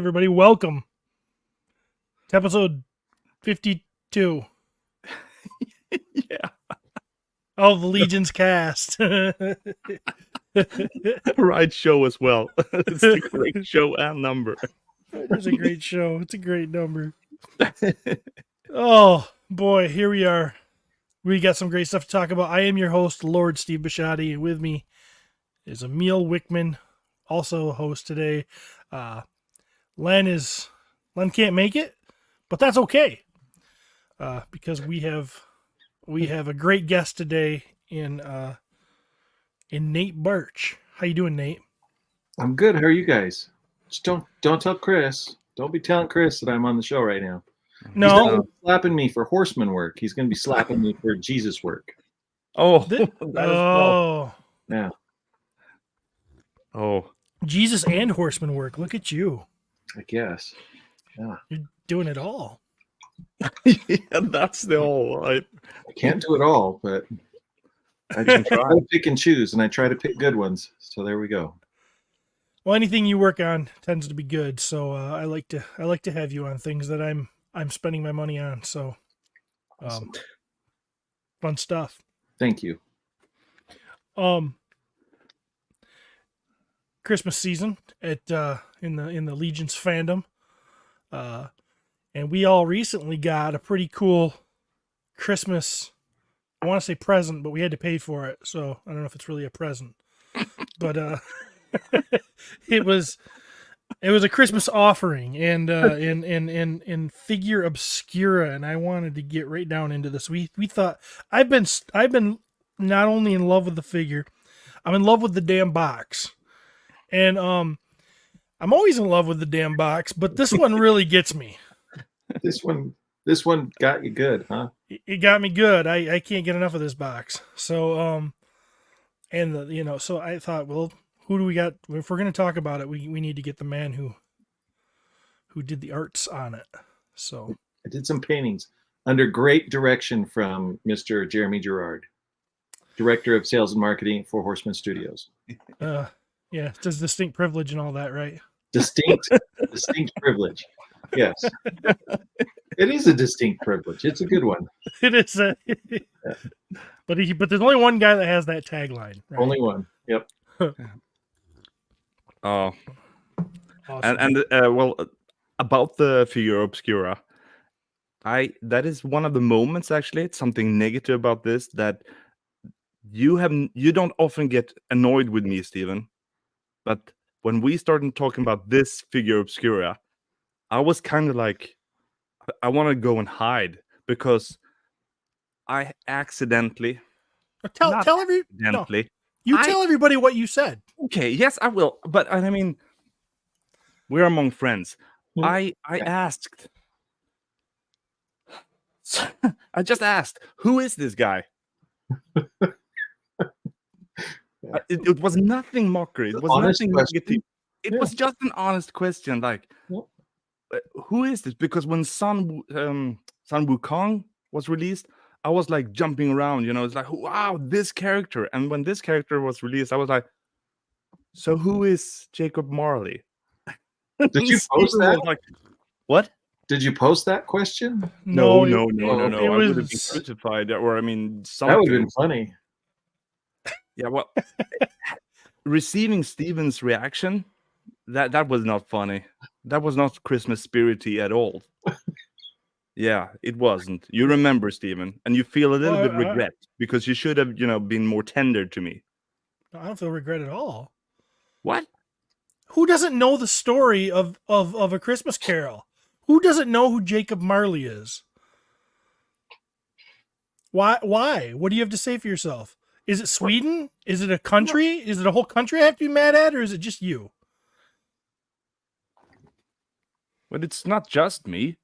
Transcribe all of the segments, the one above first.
everybody. Welcome to episode 52 Yeah. of the LegionsCast. Right show as well. It's a great show and number. It's a great show. It's a great number. Oh, boy. Here we are. We got some great stuff to talk about. I am your host, Lord Steve Bisciotti, and with me is Emil Wickman, also a host today. Len can't make it, but that's okay, because we have a great guest today in Nate Baertsch. How you doing, Nate? I'm good. How are you guys? Just don't tell Chris. Don't be telling Chris that I'm on the show right now. No, He's not slapping me for horseman work. He's going to be slapping me for Jesus work. Oh, Yeah. Oh, Jesus and horseman work. Look at you. I guess. Yeah. You're doing it all. yeah, that's the whole. I can't do it all, but I can try to pick and choose, and I try to pick good ones. So there we go. Well, anything you work on tends to be good. So I like to have you on things that I'm spending my money on. So Awesome. Fun stuff. Thank you. Christmas season in the Legions fandom, and we all recently got a pretty cool Christmas. I want to say present, but we had to pay for it, so I don't know if it's really a present. But it was a Christmas offering, and in Figura Obscura, and I wanted to get right down into this. We thought I've been not only in love with the figure, I'm in love with the damn box. And I'm always in love with the damn box, but this one really gets me. This one got you good, huh? It got me good. I can't get enough of this box. So so I thought, well, who do we got? If we're going to talk about it, we need to get the man who did the arts on it. So I did some paintings under great direction from Mr. Jeremy Gerard, director of sales and marketing at Four Horsemen Studios. Yeah, it's a distinct privilege and all that, right? Distinct privilege. Yes. It is a distinct privilege. It's a good one. It is. But there's only one guy that has that tagline. Right? Only one. Yep. oh, Awesome. and well, about the Figura Obscura, that is one of the moments. Actually, it's something negative about this that you don't often get annoyed with me, Stephen. But when we started talking about this Figura Obscura, I was kind of like, I want to go and hide because I accidentally. Tell everybody what you said. Okay, yes, I will. But I mean, we're among friends. I asked. I just asked, who is this guy? It was nothing mockery. It was nothing negative. It was just an honest question. Like, who is this? Because when Sun Wukong was released, I was like jumping around. It's like, wow, this character. And when this character was released, I was like, so who is Jacob Marley? Did you post that? Like, what? Did you post that question? No. It I would have been was crucified, or something. That would have been funny. Yeah, well, receiving Steven's reaction, that was not funny. That was not Christmas spirity at all. Yeah, it wasn't. You remember, Steven, and you feel a little bit regret because you should have, been more tender to me. I don't feel regret at all. What? Who doesn't know the story of A Christmas Carol? Who doesn't know who Jacob Marley is? Why? What do you have to say for yourself? Is it Sweden? Is it a country? Is it a whole country I have to be mad at, or is it just you? But it's not just me.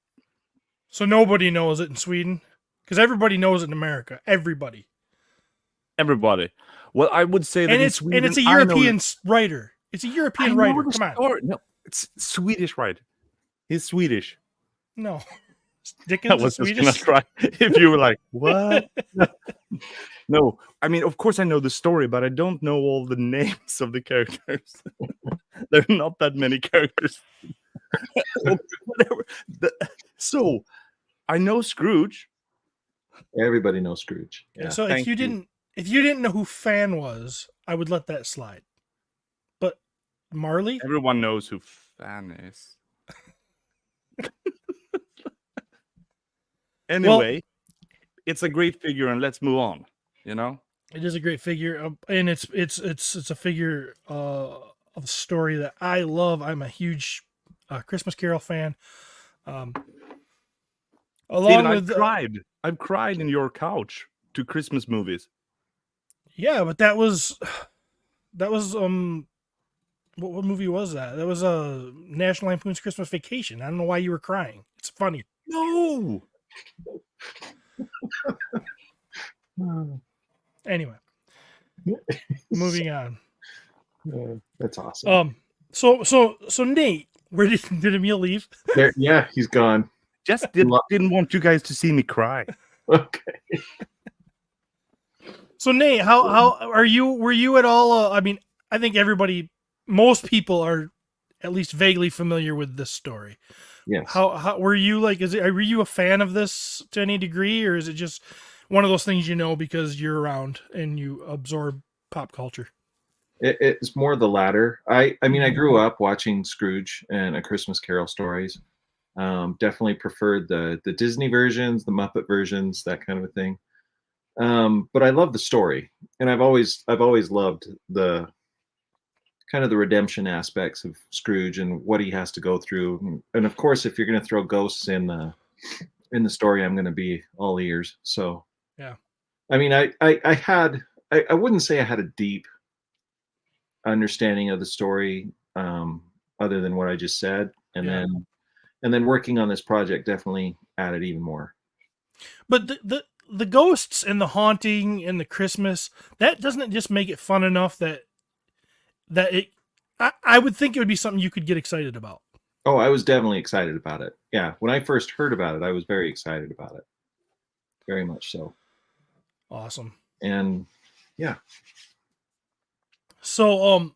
So nobody knows it in Sweden? Because everybody knows it in America. Everybody. Well, I would say that in Sweden, it's a European writer. It's a European writer. Come on. No, it's Swedish writer. He's Swedish. No. Dickens I was is just gonna try. If you were like, what? No, I mean, of course I know the story, but I don't know all the names of the characters. There are not that many characters. Whatever. So I know Scrooge. Everybody knows Scrooge. Yeah. So thank if you didn't know who Fan was, I would let that slide. But Marley, Everyone knows who Fan is. Anyway, it's a great figure, and let's move on. You know, it is a great figure, and it's a figure of a story that I love. I'm a huge Christmas Carol fan. Steven, I've cried in your couch to Christmas movies. Yeah, but that was what movie was that? That was National Lampoon's Christmas Vacation. I don't know why you were crying. It's funny. No. Anyway, moving on. That's awesome. So Nate, where did Emil leave? Yeah, he's gone. Just didn't want you guys to see me cry. Okay. So Nate, how are you? Were you at all? I mean, I think most people are at least vaguely familiar with this story. Yes. How were you like? Were you a fan of this to any degree, or is it just one of those things you know because you're around and you absorb pop culture? It's more the latter. I mean, I grew up watching Scrooge and A Christmas Carol stories. Definitely preferred the Disney versions, the Muppet versions, that kind of a thing. But I love the story, and I've always loved the kind of the redemption aspects of Scrooge and what he has to go through. And of course, if you're going to throw ghosts in the story, I'm going to be all ears. So yeah, I mean, I wouldn't say I had a deep understanding of the story, other than what I just said, and then working on this project definitely added even more. But the ghosts and the haunting and the Christmas, that doesn't just make it fun enough that I would think it would be something you could get excited about. Oh, I was definitely excited about it. Yeah, when I first heard about it, I was very excited about it. Very much so. Awesome. And yeah. So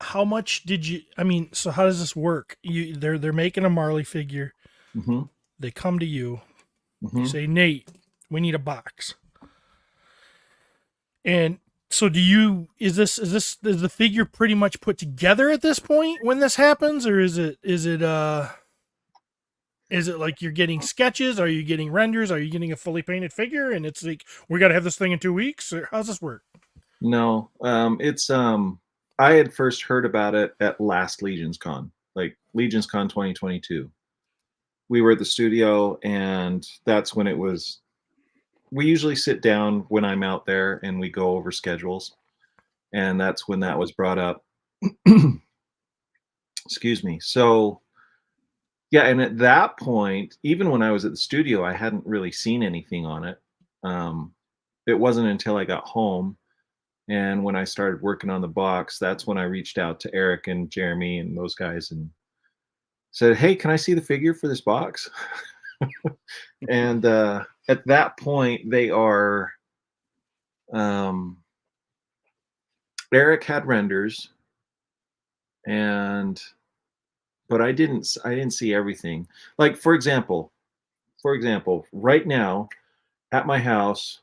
how much did you? I mean, so how does this work? They're making a Marley figure. Mm-hmm. They come to you. Mm-hmm. You say, Nate, we need a box. And so is the figure pretty much put together at this point when this happens, or is it like you're getting sketches? Are you getting renders? Are you getting a fully painted figure? And it's like, we got to have this thing in 2 weeks, or how's this work? No, it's I had first heard about it at last LegionsCon, like LegionsCon 2022. We were at the studio, and that's when it was. We usually sit down when I'm out there and we go over schedules, and that's when that was brought up. Excuse me. So yeah, and at that point, even when I was at the studio, I hadn't really seen anything on it. It wasn't until I got home, and when I started working on the box, that's when I reached out to Eric and Jeremy and those guys and said, hey, can I see the figure for this box? And at that point, they are Eric had renders, but I didn't see everything. Like for example, right now at my house,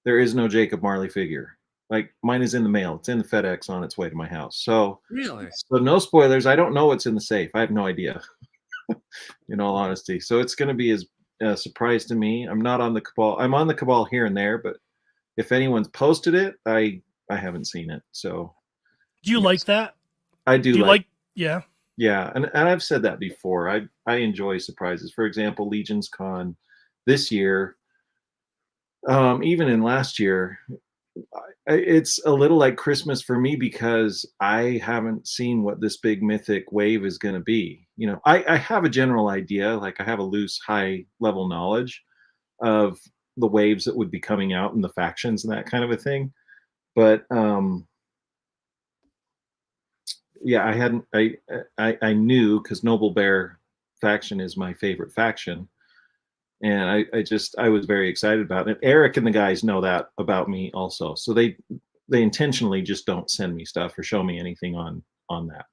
there is no Jacob Marley figure. Like mine is in the mail. It's in the FedEx on its way to my house. So Really? So no spoilers. I don't know what's in the safe. I have no idea. In all honesty. So it's going to be a surprise to me. I'm not on the Cabal. I'm on the Cabal here and there, but if anyone's posted it, I haven't seen it. So do you like that? I do like yeah. Yeah, and I've said that before. I enjoy surprises. For example, LegionsCon this year, even in last year, it's a little like Christmas for me because I haven't seen what this big mythic wave is going to be. You know, I have a general idea, like I have a loose, high level knowledge of the waves that would be coming out and the factions and that kind of a thing. But yeah, I knew because Noble Bear faction is my favorite faction. And I was very excited about it. Eric and the guys know that about me also. So they intentionally just don't send me stuff or show me anything on that.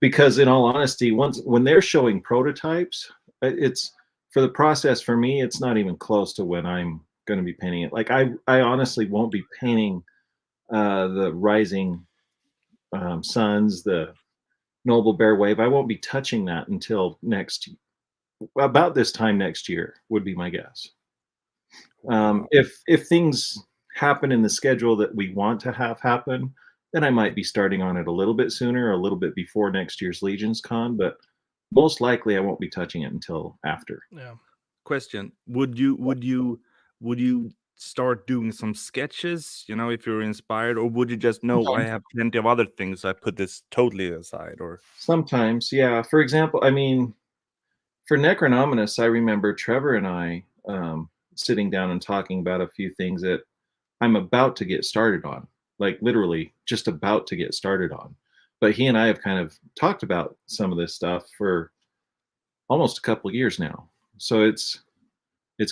because in all honesty, when they're showing prototypes, it's for the process for me, it's not even close to when I'm going to be painting it. Like I honestly won't be painting the rising suns, the noble bear wave. I won't be touching that until about this time next year would be my guess. If things happen in the schedule that we want to have happen, then I might be starting on it a little bit sooner, or a little bit before next year's LegionsCon, but most likely I won't be touching it until after. Yeah. Question: Would you start doing some sketches? You know, if you're inspired, or would you just know I have plenty of other things, so I put this totally aside? Or Sometimes, yeah. For example, I mean, for Necronominus, I remember Trevor and I sitting down and talking about a few things that I'm about to get started on, like literally just about to get started on. But he and I have kind of talked about some of this stuff for almost a couple of years now. So it's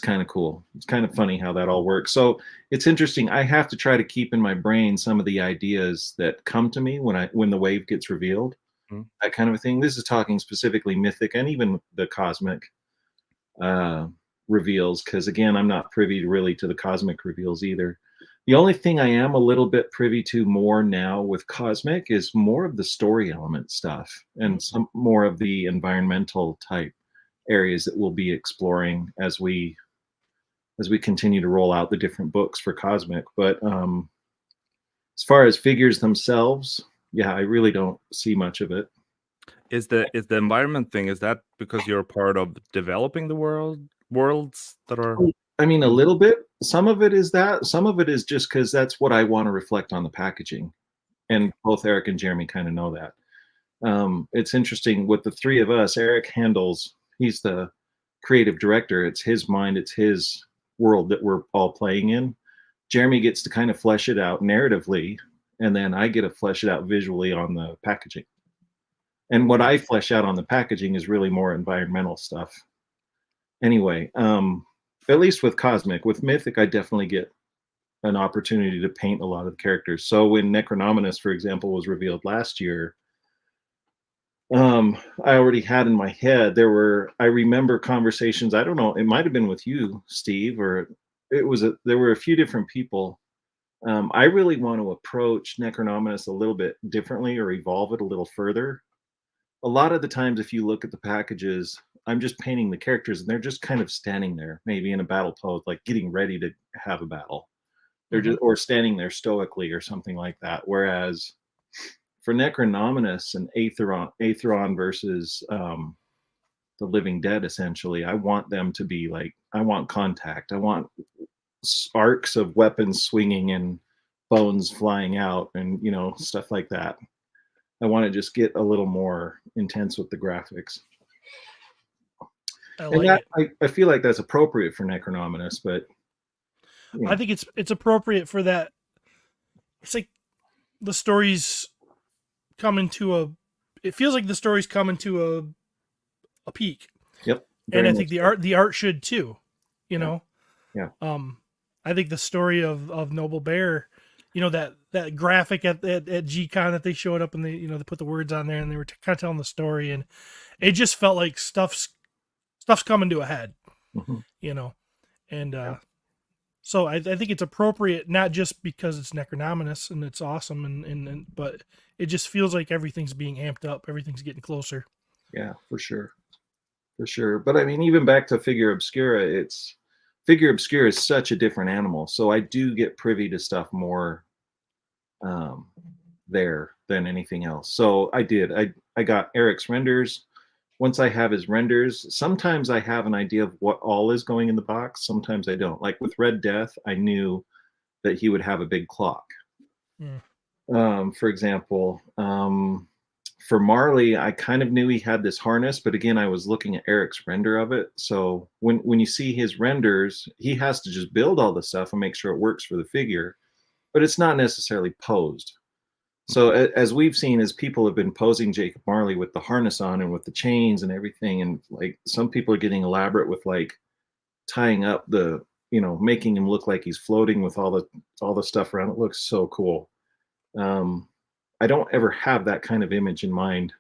kind of cool. It's kind of funny how that all works. So it's interesting. I have to try to keep in my brain some of the ideas that come to me when the wave gets revealed, that kind of a thing. This is talking specifically mythic and even the cosmic reveals, because again, I'm not privy really to the cosmic reveals either. The only thing I am a little bit privy to more now with cosmic is more of the story element stuff and some more of the environmental type areas that we'll be exploring as we continue to roll out the different books for cosmic. But as far as figures themselves, yeah, I really don't see much of it. is the environment thing, is that because you're part of developing the worlds that are? I mean, a little bit. Some of it is that. Some of it is just because that's what I want to reflect on the packaging, and both Eric and Jeremy kind of know that. It's interesting with the three of us. Eric handles. He's the creative director. It's his mind. It's his world that we're all playing in. Jeremy gets to kind of flesh it out narratively, and then I get to flesh it out visually on the packaging. And what I flesh out on the packaging is really more environmental stuff. Anyway, at least with cosmic. With mythic, I definitely get an opportunity to paint a lot of the characters. So when Necronominus, for example, was revealed last year, I already had in my head, I remember conversations, I don't know, it might have been with you, Steve, or there were a few different people. I really want to approach Necronominus a little bit differently, or evolve it a little further. A lot of the times, if you look at the packages, I'm just painting the characters and they're just kind of standing there, maybe in a battle pose, like getting ready to have a battle. They're just, or standing there stoically or something like that. Whereas for Necronominus and Aetheron versus the living dead, essentially, I want them to be like, I want contact. I want arcs of weapons swinging and bones flying out and, you know, stuff like that. I want to just get a little more intense with the graphics. I feel like that's appropriate for Necronominus, but you know. I think it's appropriate for that. It's like the story's coming to it feels like the story's coming to a peak. Yep. And I think the art should too, you know? Yeah. I think the story of Noble Bear, you know, that graphic at G-Con that they showed up and they put the words on there and they were kind of telling the story, and it just felt like stuff's coming to a head, you know? And so I think it's appropriate, not just because it's Necronominus and it's awesome, and but it just feels like everything's being amped up, everything's getting closer. Yeah, for sure. But I mean, even back to Figura Obscura, Figura Obscura is such a different animal. So I do get privy to stuff more there than anything else. So I got Eric's renders. Once I have his renders, sometimes I have an idea of what all is going in the box. Sometimes I don't. Like with Red Death, I knew that he would have a big clock. For example, for Marley, I kind of knew he had this harness, but again, I was looking at Eric's render of it. So when you see his renders, he has to just build all the stuff and make sure it works for the figure, but it's not necessarily posed. So as we've seen, as people have been posing Jacob Marley with the harness on and with the chains and everything, and like some people are getting elaborate with like tying up the, you know, making him look like he's floating with all the stuff around. It looks so cool. I don't ever have that kind of image in mind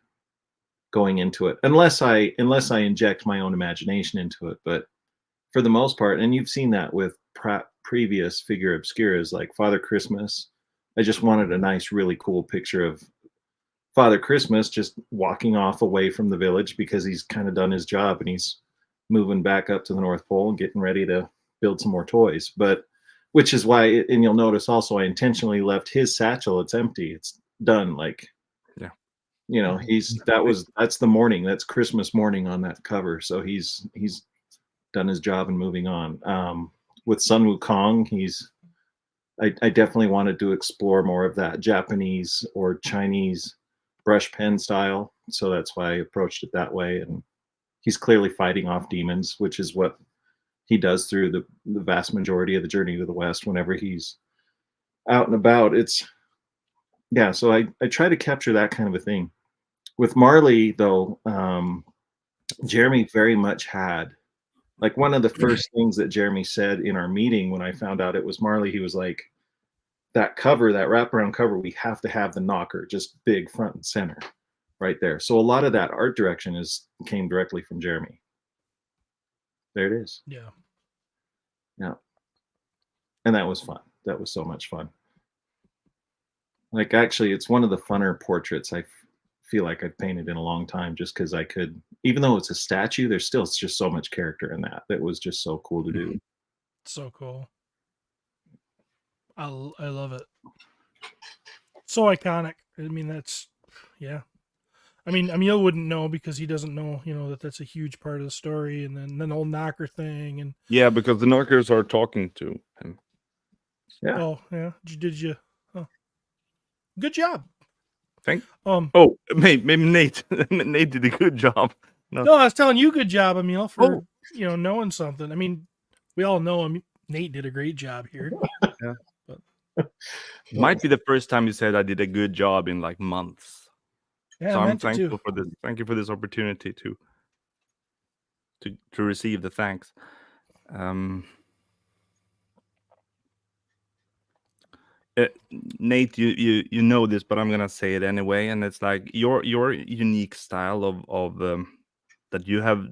going into it, unless I inject my own imagination into it. But for the most part, and you've seen that with previous Figura Obscuras like Father Christmas. I just wanted a nice, really cool picture of Father Christmas just walking off away from the village because he's kind of done his job and he's moving back up to the North Pole and getting ready to build some more toys. But which is why, and you'll notice also, I intentionally left his satchel. It's empty. It's done. Like, Yeah. you know, that's the morning. That's Christmas morning on that cover. So he's done his job and moving on. With Sun Wukong, I definitely wanted to explore more of that Japanese or Chinese brush pen style. So that's why I approached it that way. And he's clearly fighting off demons, which is what he does through the vast majority of the Journey to the West whenever he's out and about. So I try to capture that kind of a thing. With Marley, though, Jeremy very much had, like, one of the first things that Jeremy said in our meeting when I found out it was Marley, he was like, that cover, that wraparound cover, we have to have the knocker just big front and center right there. So a lot of that art direction came directly from Jeremy. There it is. Yeah. Yeah. And that was fun. That was so much fun. Like, actually, it's one of the funner portraits I feel like I've painted in a long time, just because I could, even though it's a statue, there's still just so much character in that. That was just so cool to do. So cool. I love it. So iconic. I mean, that's, yeah. I mean, Emil wouldn't know because he doesn't know, that's a huge part of the story. And then the whole knocker thing. And Yeah, because the knockers are talking to him. Yeah. Oh, yeah. Did you? Oh. Good job. Oh, maybe Nate. Nate did a good job. No, I was telling you good job, Emil, for knowing something. I mean, we all know Nate did a great job here. Yeah. Might be the first time you said I did a good job in like months. Yeah, so I'm thankful for this. Thank you for this opportunity to receive the thanks. Nate, you know this, but I'm gonna say it anyway. And it's like your unique style of that you have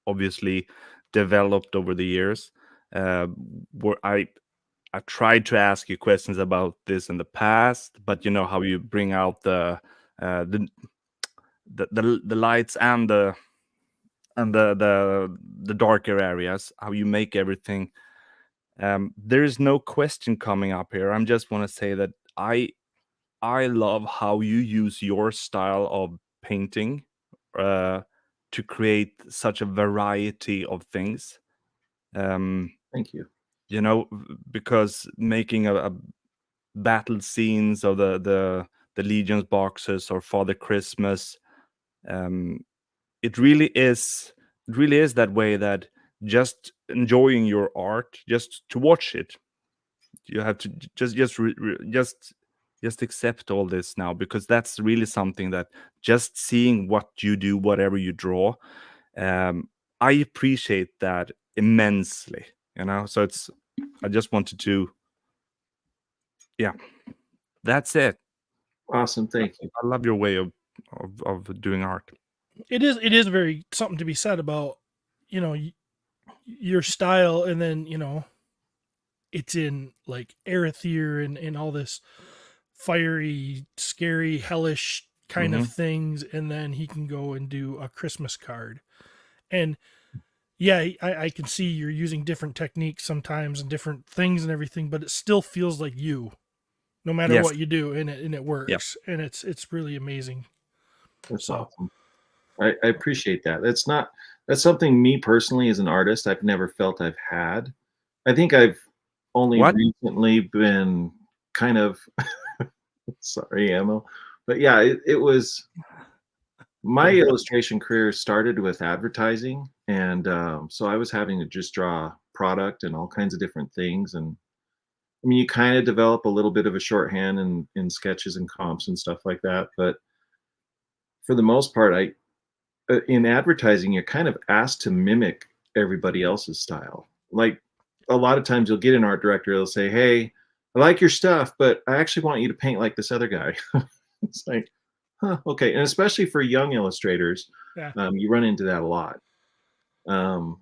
obviously developed over the years. Where I tried to ask you questions about this in the past, but you know how you bring out the lights and the darker areas, how you make everything. There is no question coming up here. I just want to say that I love how you use your style of painting to create such a variety of things. Thank you. Because making a battle scenes of the Legions boxes or Father Christmas, it really is that way, that just enjoying your art, just to watch it, you have to just accept all this now, because that's really something that just seeing what you do, whatever you draw, I appreciate that immensely, so I just wanted to, that's it. Awesome. Thank you. I love your way of doing art. It is very something to be said about, your style, and then, it's in like Arethyr and all this fiery, scary, hellish kind of things, and then he can go and do a Christmas card. And yeah, I can see you're using different techniques sometimes and different things and everything, but it still feels like you, no matter what you do, and it works. And it's really amazing. That's awesome. I appreciate that. That's something me personally as an artist, I've never felt I've had. I think I've only recently been kind of sorry, Emil, but yeah, it was, my illustration career started with advertising, and so I was having to just draw product and all kinds of different things. And I mean, you kind of develop a little bit of a shorthand in sketches and comps and stuff like that, but for the most part, in advertising, you're kind of asked to mimic everybody else's style. Like, a lot of times you'll get an art director, they'll say, hey, I like your stuff, but I actually want you to paint like this other guy. It's like, huh, okay. And especially for young illustrators, Yeah. you run into that a lot. And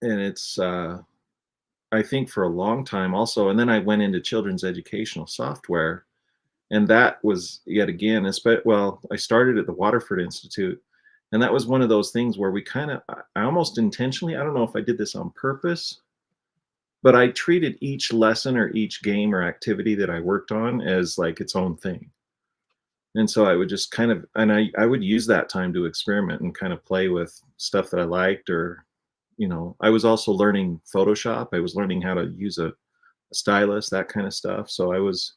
it's I think for a long time also, and then I went into children's educational software, and that was yet again, well, I started at the Waterford Institute, and that was one of those things where we kind of, I almost intentionally, I don't know if I did this on purpose, but I treated each lesson or each game or activity that I worked on as like its own thing. And so I would just kind of, and I would use that time to experiment and kind of play with stuff that I liked, or, I was also learning Photoshop. I was learning how to use a stylus, that kind of stuff. So I was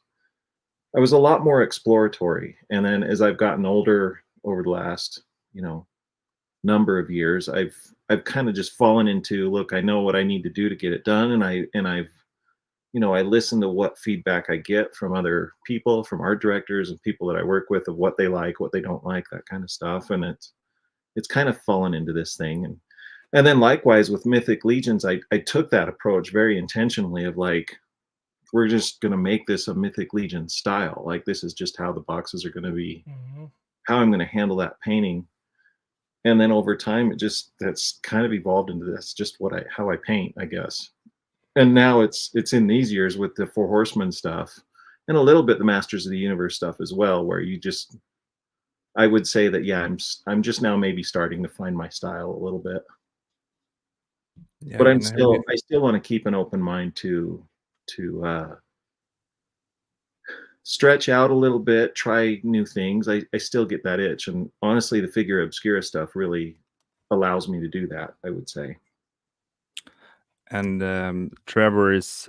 a lot more exploratory. And then as I've gotten older over the last, number of years, I've kind of just fallen into, look, I know what I need to do to get it done. And I've I listen to what feedback I get from other people, from art directors and people that I work with, of what they like, what they don't like, that kind of stuff. And it's kind of fallen into this thing. And then likewise with Mythic Legions, I took that approach very intentionally of like, we're just going to make this a Mythic Legion style. Like, this is just how the boxes are going to be, how I'm going to handle that painting. And then over time, that's kind of evolved into this, just how I paint, I guess. And now it's in these years with the Four Horsemen stuff, and a little bit the Masters of the Universe stuff as well, where I would say that, yeah, I'm just now maybe starting to find my style a little bit. Yeah, But and I still want to keep an open mind to stretch out a little bit, try new things. I still get that itch, and honestly, the Figura Obscura stuff really allows me to do that, I would say. And Trevor is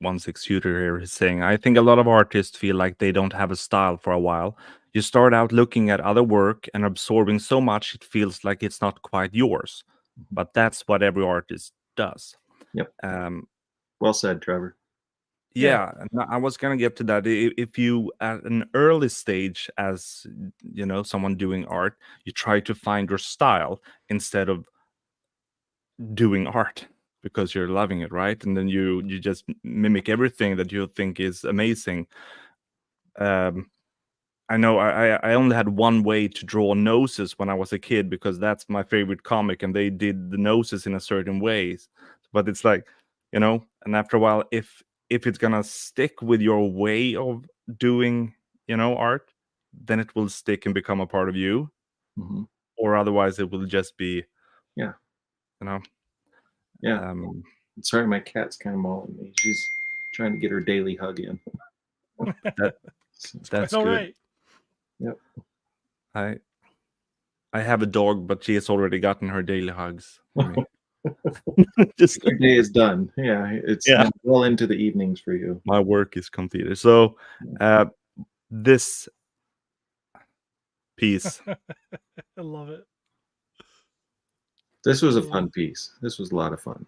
16 shooter here is saying, I think a lot of artists feel like they don't have a style for a while. You start out looking at other work and absorbing so much it feels like it's not quite yours. But that's what every artist does. Yep. Um, Well said, Trevor. yeah, and I was gonna get to that. If you at an early stage, as someone doing art, you try to find your style instead of doing art because you're loving it, right? And then you just mimic everything that you think is amazing. I know I only had one way to draw noses when I was a kid, because that's my favorite comic, and they did the noses in a certain way. But it's like, and after a while, if it's gonna stick with your way of doing, art, then it will stick and become a part of you. Mm-hmm. Or otherwise it will just be, yeah. Yeah. Sorry, my cat's kind of mauling me. She's trying to get her daily hug in. That's all good. right. Yep. I have a dog, but she has already gotten her daily hugs. Just your day is done. Yeah, it's well into the evenings for you. My work is completed. So this piece, I love it. This was a fun piece. This was a lot of fun.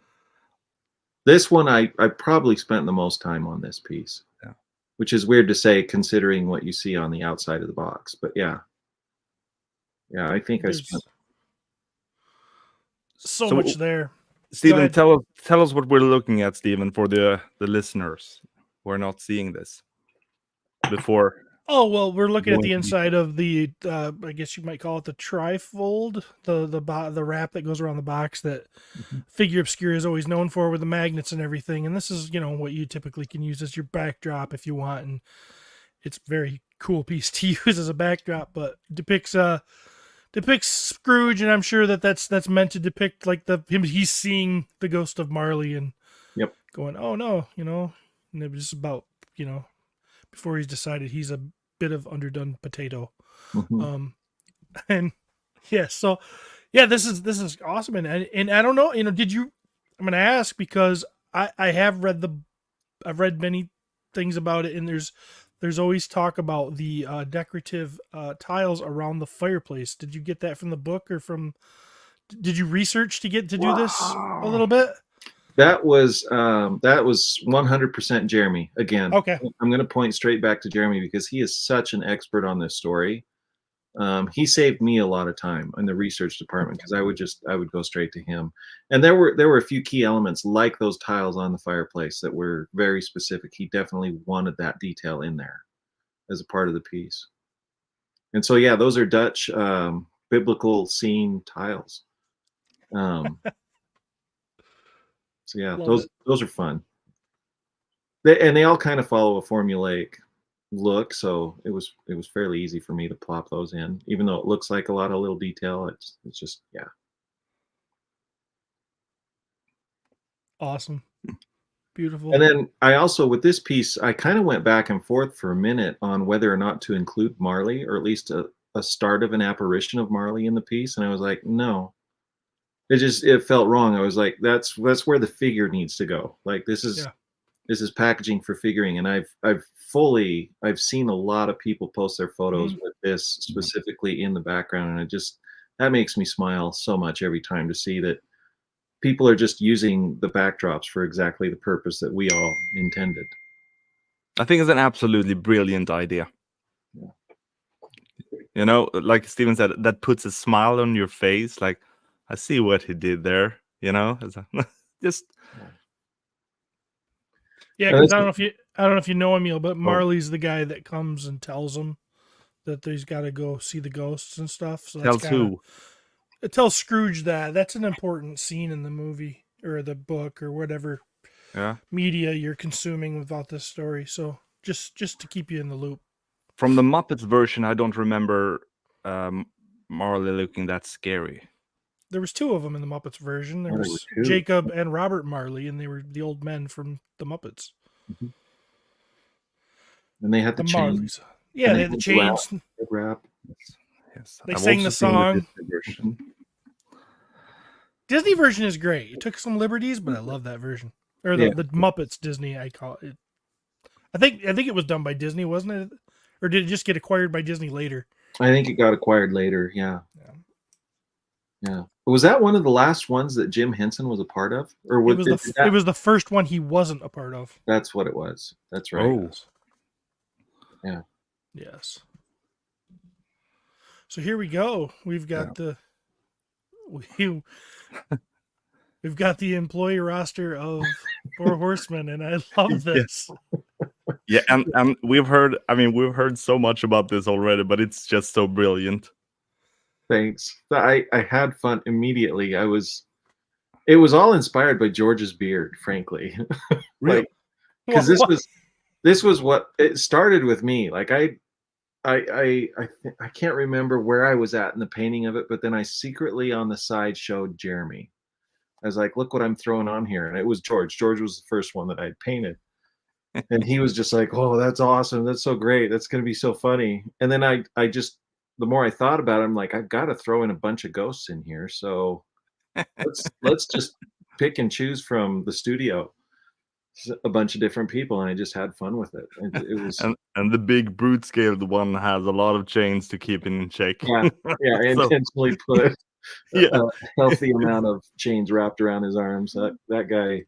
This one, I probably spent the most time on this piece. Yeah. Which is weird to say considering what you see on the outside of the box. But yeah. Yeah, I think I spent so much there. Stephen, tell us what we're looking at, Stephen, for the listeners who are not seeing this before. Oh, well, we're looking at the inside of the, I guess you might call it the trifold, the wrap that goes around the box that Figura Obscura is always known for, with the magnets and everything. And this is, what you typically can use as your backdrop if you want. And it's a very cool piece to use as a backdrop, but depicts Scrooge, and I'm sure that's meant to depict like he's seeing the ghost of Marley and going, oh no, and it was about, before he's decided he's a bit of underdone potato. Mm-hmm. And yeah, so yeah, this is awesome. And I don't know, I'm going to ask because I've read many things about it, and there's always talk about the decorative tiles around the fireplace. Did you get that from the book, or did you research to get to do this a little bit? That was 100% Jeremy. Again, okay. I'm going to point straight back to Jeremy because he is such an expert on this story. He saved me a lot of time in the research department because I would go straight to him. And there were a few key elements like those tiles on the fireplace that were very specific. He definitely wanted that detail in there. as a part of the piece. And so, yeah, those are Dutch biblical scene tiles. So yeah, Love those are fun. They all kind of follow a formulaic look, so it was fairly easy for me to plop those in, even though it looks like a lot of little detail. It's just, yeah. Awesome. Beautiful. And then I also, with this piece, I kind of went back and forth for a minute on whether or not to include Marley, or at least a start of an apparition of Marley in the piece. And I was like, no, it felt wrong. I was like, that's where the figure needs to go. Like, this is packaging for figuring. And I've seen a lot of people post their photos with this specifically in the background. And that makes me smile so much every time to see that people are just using the backdrops for exactly the purpose that we all intended. I think it's an absolutely brilliant idea. Yeah. You know, like Steven said, that puts a smile on your face. Like, I see what he did there. You know, just yeah. Because I don't know if you know Emil, but Marley's the guy that comes and tells him that he's got to go see the ghosts and stuff. So tells who? It tells Scrooge that's an important scene in the movie or the book or whatever media you're consuming about this story. So just to keep you in the loop. From the Muppets version, I don't remember Marley looking that scary. There was two of them in the Muppets version. There was Jacob and Robert Marley, and they were the old men from the Muppets. Mm-hmm. And they had the chains. Marleys. Yeah, they had the chains. Rap. Yes. They sang the song. Disney version is great. It took some liberties, but I love that version. Or the Muppets Disney, I call it. I think it was done by Disney, wasn't it? Or did it just get acquired by Disney later? I think it got acquired later, yeah. Was that one of the last ones that Jim Henson was a part of? Or it was the first one he wasn't a part of. That's what it was. That's right. Oh. Yeah. Yes. So here we go. We've got we've got the employee roster of Four Horsemen, and I love this. Yeah, and we've heard so much about this already, but it's just so brilliant. Thanks. I had fun immediately. It was all inspired by George's beard, frankly. Really? Because this was what it started with me. Like I can't remember where I was at in the painting of it, but then I secretly on the side showed Jeremy. I was like, look what I'm throwing on here. And it was George. George was the first one that I'd painted. And he was just like, oh, that's awesome. That's so great. That's going to be so funny. And then I just, the more I thought about it, I'm like, I've got to throw in a bunch of ghosts in here. So let's just pick and choose from the studio a bunch of different people, and I just had fun with it. It was and the big brute scaled one has a lot of chains to keep it in check. Yeah, I intentionally put a healthy amount of chains wrapped around his arms. That guy,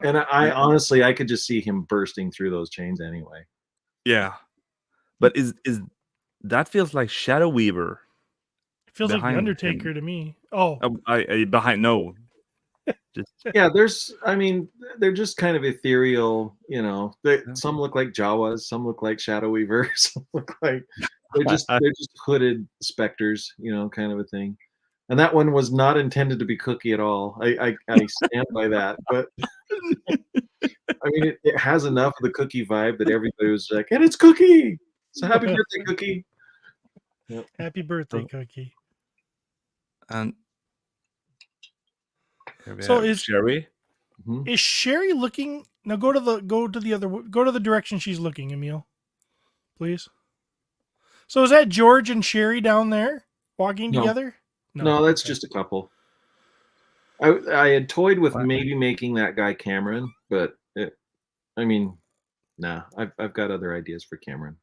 and I honestly, I could just see him bursting through those chains anyway. Yeah, but is that feels like Shadow Weaver? It feels like the Undertaker to me. Oh, I behind no. Yeah, they're just kind of ethereal, you know. Some look like Jawas, some look like Shadow Weaver, some look like they're just hooded specters, you know, kind of a thing. And that one was not intended to be Cookie at all. I stand by that, but I mean, it has enough of the Cookie vibe that everybody was like, and it's Cookie. So happy birthday, Cookie. Yep. Happy birthday, Cookie. And so is Sherry? Is Sherry looking now? Go to the direction she's looking, Emil, please. So is that George and Sherry down there walking together? No, that's just a couple. I had toyed with maybe making that guy Cameron, but I've got other ideas for Cameron.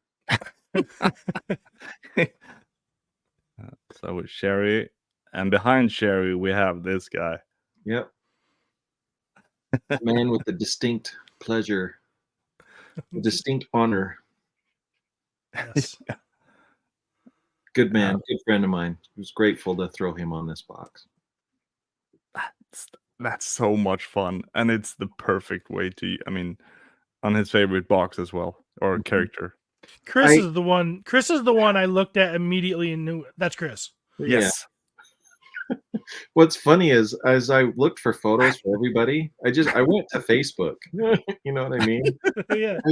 So Sherry, and behind Sherry we have this guy. Yep. A man with a distinct pleasure, a distinct honor. Yes. Good man, good friend of mine. I was grateful to throw him on this box. That's so much fun, and it's the perfect way to, on his favorite box as well, or character. Chris is the one. Chris is the one I looked at immediately and knew that's Chris. Yes. What's funny is, as I looked for photos for everybody, I went to Facebook. You know what I mean? Yeah. I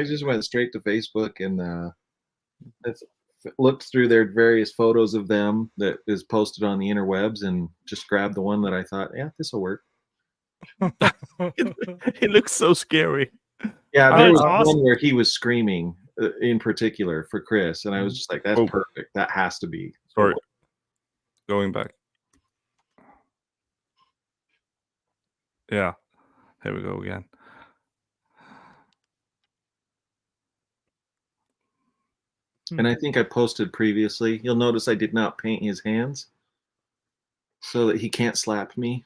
just went straight to Facebook and looked through their various photos of them that is posted on the interwebs and just grabbed the one that I thought, yeah, this will work. It looks so scary. Yeah, there was awesome. one where he was screaming in particular for Chris, and I was just like, that's perfect. That has to be. Sorry. Going back. Yeah. Here we go again. And I think I posted previously. You'll notice I did not paint his hands so that he can't slap me.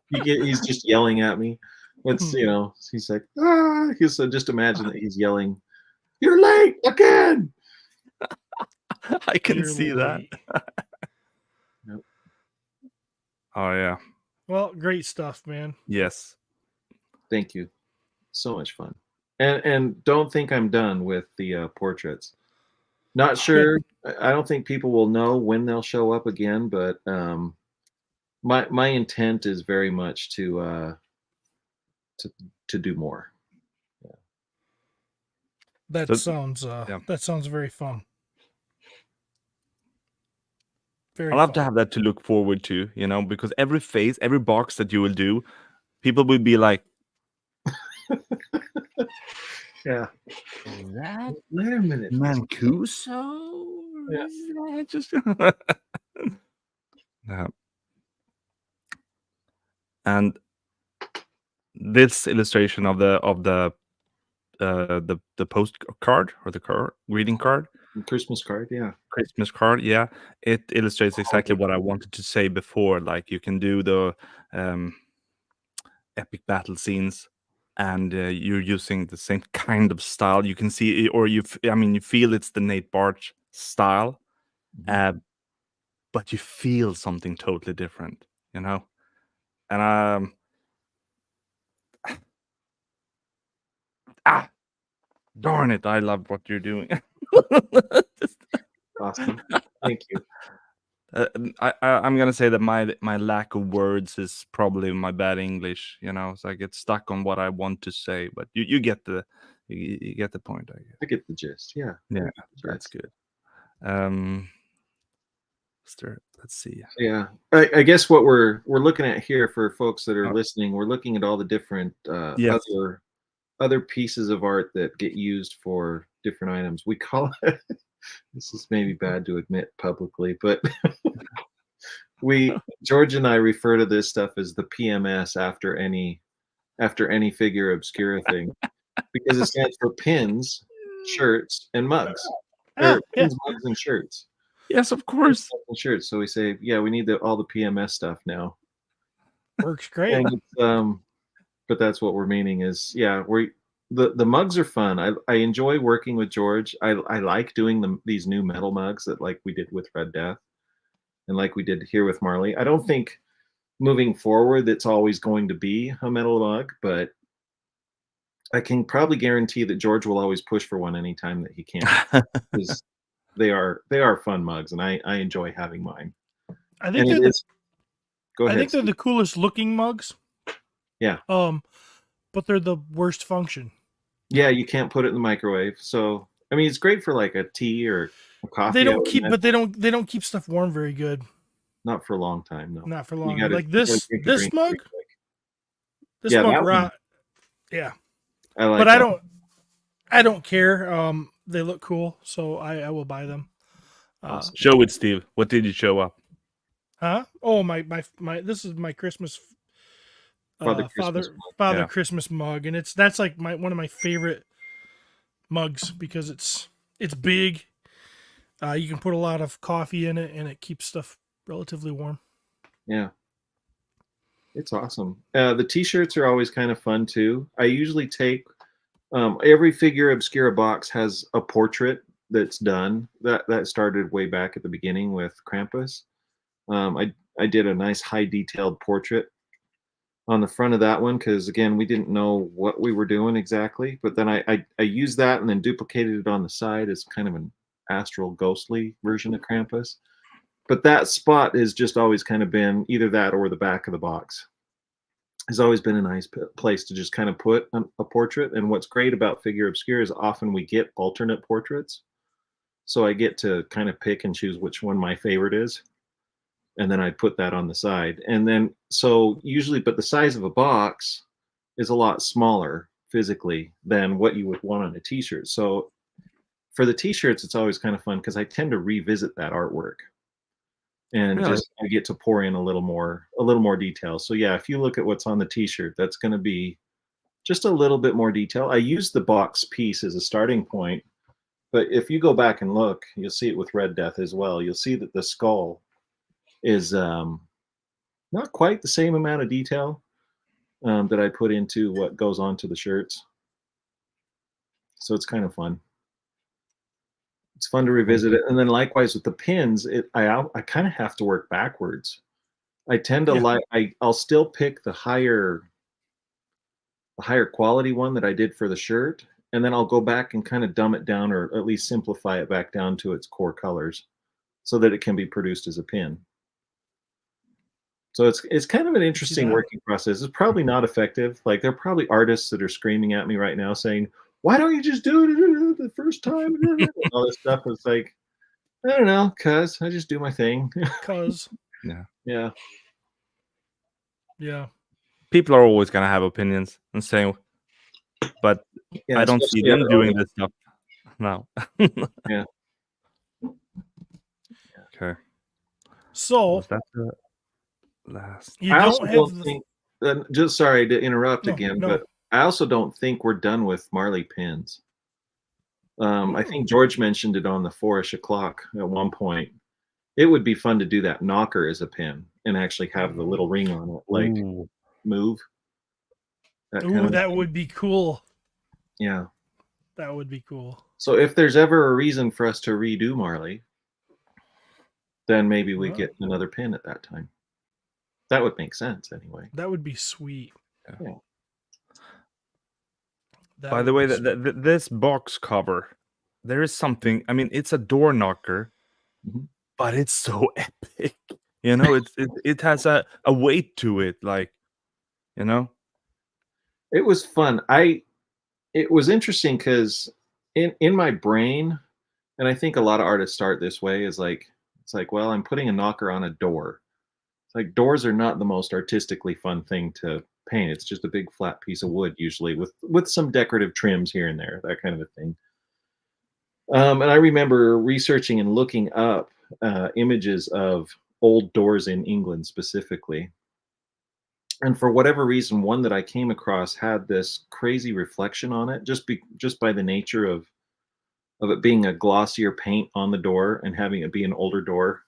He's just yelling at me. It's, you know, he's like, ah. So just imagine that he's yelling, "You're late again." I can see that. Yep. Oh yeah. Well, great stuff, man. Yes. Thank you. So much fun. And don't think I'm done with the portraits. Not sure. I don't think people will know when they'll show up again, but my intent is very much to do more. Yeah. That sounds very fun. Very I love fun. to have that to look forward to, you know, because every phase, every box that you will do, people will be like, yeah. Is that Wait a minute. Mancuso? Yeah. Is that just yeah. And this illustration of the postcard or the greeting card, Christmas card, yeah. Christmas card, yeah, it illustrates exactly what I wanted to say before. Like you can do the epic battle scenes, and you're using the same kind of style. You can see, or you feel it's the Nate Baertsch style, but you feel something totally different, you know. And darn it, I love what you're doing. Awesome. Thank you. I'm gonna say that my lack of words is probably my bad English. You know, so I get stuck on what I want to say. But you get the point, I guess. I get the gist. Yeah. Yeah, that's good. Let's see. Yeah, I guess what we're looking at here for folks that are listening, we're looking at all the different other pieces of art that get used for different items. We call it. This is maybe bad to admit publicly, but George and I refer to this stuff as the PMS after any Figura Obscura thing, because it stands for pins, shirts, and mugs. Pins, mugs, and shirts. Yes, of course. And shirts. So we say, yeah, we need all the PMS stuff now. Works great. And but that's what we're meaning is, yeah, the mugs are fun. I enjoy working with George. I like doing these new metal mugs that like we did with Red Death and like we did here with Marley. I don't think moving forward it's always going to be a metal mug, but I can probably guarantee that George will always push for one anytime that he can. Because they are fun mugs, and I enjoy having mine. I think they're the coolest looking mugs. Yeah. But they're the worst function. Yeah, you can't put it in the microwave. So I mean, it's great for like a tea or a coffee. They don't keep stuff warm very good. Not for a long time, no. Not for long. Like this mug. This mug, yeah. I like. But I don't care. They look cool, so I will buy them. Awesome. Show it, Steve. What did you show up? Huh? Oh, my this is my Christmas Father Christmas mug, and that's like one of my favorite mugs because it's big. You can put a lot of coffee in it, and it keeps stuff relatively warm. Yeah, it's awesome. The T-shirts are always kind of fun too. I usually take every Figura Obscura box has a portrait that's done. That started way back at the beginning with Krampus. I did a nice high detailed portrait on the front of that one because, again, we didn't know what we were doing exactly. But then I used that and then duplicated it on the side as kind of an astral ghostly version of Krampus. But that spot has just always kind of been either that or the back of the box. Has always been a nice place to just kind of put a portrait. And what's great about Figura Obscura is often we get alternate portraits. So I get to kind of pick and choose which one my favorite is. And then I put that on the side. And then, so usually, but the size of a box is a lot smaller physically than what you would want on a t-shirt. So for the t-shirts, it's always kind of fun because I tend to revisit that artwork. And Really? just I get to pour in a little more detail. So yeah, if you look at what's on the t-shirt, that's going to be just a little bit more detail. I use the box piece as a starting point, but if you go back and look, you'll see it with Red Death as well. You'll see that the skull is not quite the same amount of detail that I put into what goes onto the shirts. So it's kind of fun. It's fun to revisit it. And then likewise with the pins, I kind of have to work backwards. I tend to I'll still pick the higher quality one that I did for the shirt, and then I'll go back and kind of dumb it down or at least simplify it back down to its core colors so that it can be produced as a pin. So it's kind of an interesting working process. It's probably not effective. Like, there are probably artists that are screaming at me right now saying, why don't you just do it the first time? And all this stuff. It's like, I don't know, cuz I just do my thing. Cause Yeah. People are always gonna have opinions and saying, but I don't see them doing this stuff now. Yeah. Okay. So Was that the last? you I don't also have don't the, think, just sorry to interrupt again, no. but I also don't think we're done with Marley pins. I think George mentioned it on the 4-ish o'clock at one point. It would be fun to do that knocker as a pin and actually have the little ring on it, like move. That would be cool. Yeah. That would be cool. So if there's ever a reason for us to redo Marley, then maybe we get another pin at that time. That would make sense anyway. That would be sweet. Yeah. By the way, this box cover, there is something. I mean, it's a door knocker, but it's so epic. You know, it has a weight to it, like, you know. It was fun. It was interesting because in my brain, and I think a lot of artists start this way, is like, it's like, well, I'm putting a knocker on a door. It's like, doors are not the most artistically fun thing to paint. It's just a big flat piece of wood, usually with some decorative trims here and there, that kind of a thing. And I remember researching and looking up images of old doors in England specifically. And for whatever reason, one that I came across had this crazy reflection on it, just by the nature of it being a glossier paint on the door and having it be an older door.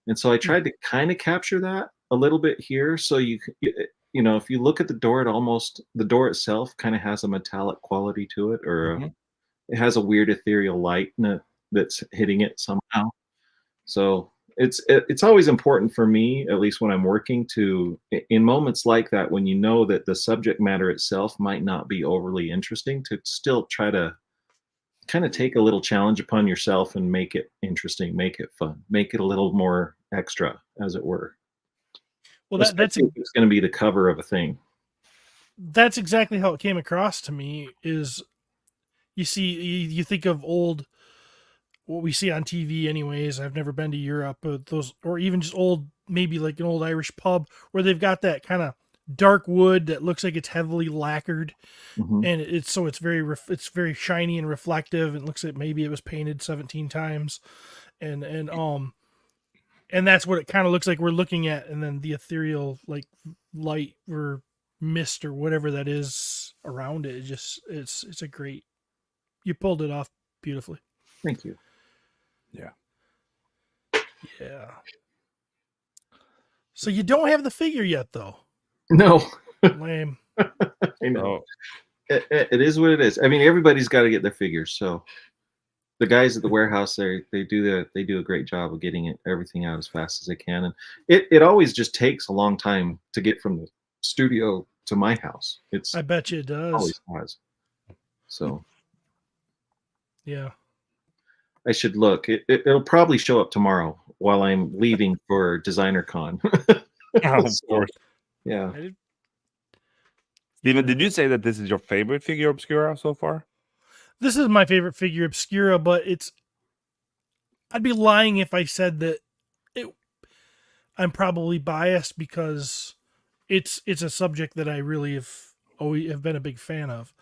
And so I tried to kind of capture that a little bit here. So you know, if you look at the door, the door itself kind of has a metallic quality to it, or it has a weird ethereal light that's hitting it somehow. So it's always important for me, at least when I'm working, to, in moments like that, when you know that the subject matter itself might not be overly interesting, to still try to kind of take a little challenge upon yourself and make it interesting, make it fun, make it a little more extra, as it were. Well, that's it's going to be the cover of a thing. That's exactly how it came across to me. Is you see, you think of old, what we see on TV anyways. I've never been to Europe, but those, or even just old, maybe like an old Irish pub where they've got that kind of dark wood that looks like it's heavily lacquered, and it's very shiny and reflective, and looks like maybe it was painted 17 times, and that's what it kind of looks like we're looking at. And then the ethereal, like, light or mist or whatever that is around it, it's a great, you pulled it off beautifully. Thank you. Yeah. So you don't have the figure yet, though. No. Lame. I know. It is what it is. I mean, everybody's got to get their figures. So the guys at the warehouse, they do a great job of getting everything out as fast as they can. And it always just takes a long time to get from studio to my house. It's I bet you it does. always has. So Yeah. I should look. It'll probably show up tomorrow while I'm leaving for Designer Con. Of So, course. yeah. Steven, did you say that this is your favorite Figura Obscura so far? This is my favorite Figura Obscura, but I'd be lying if I said that I'm probably biased because it's a subject that I really have been a big fan of.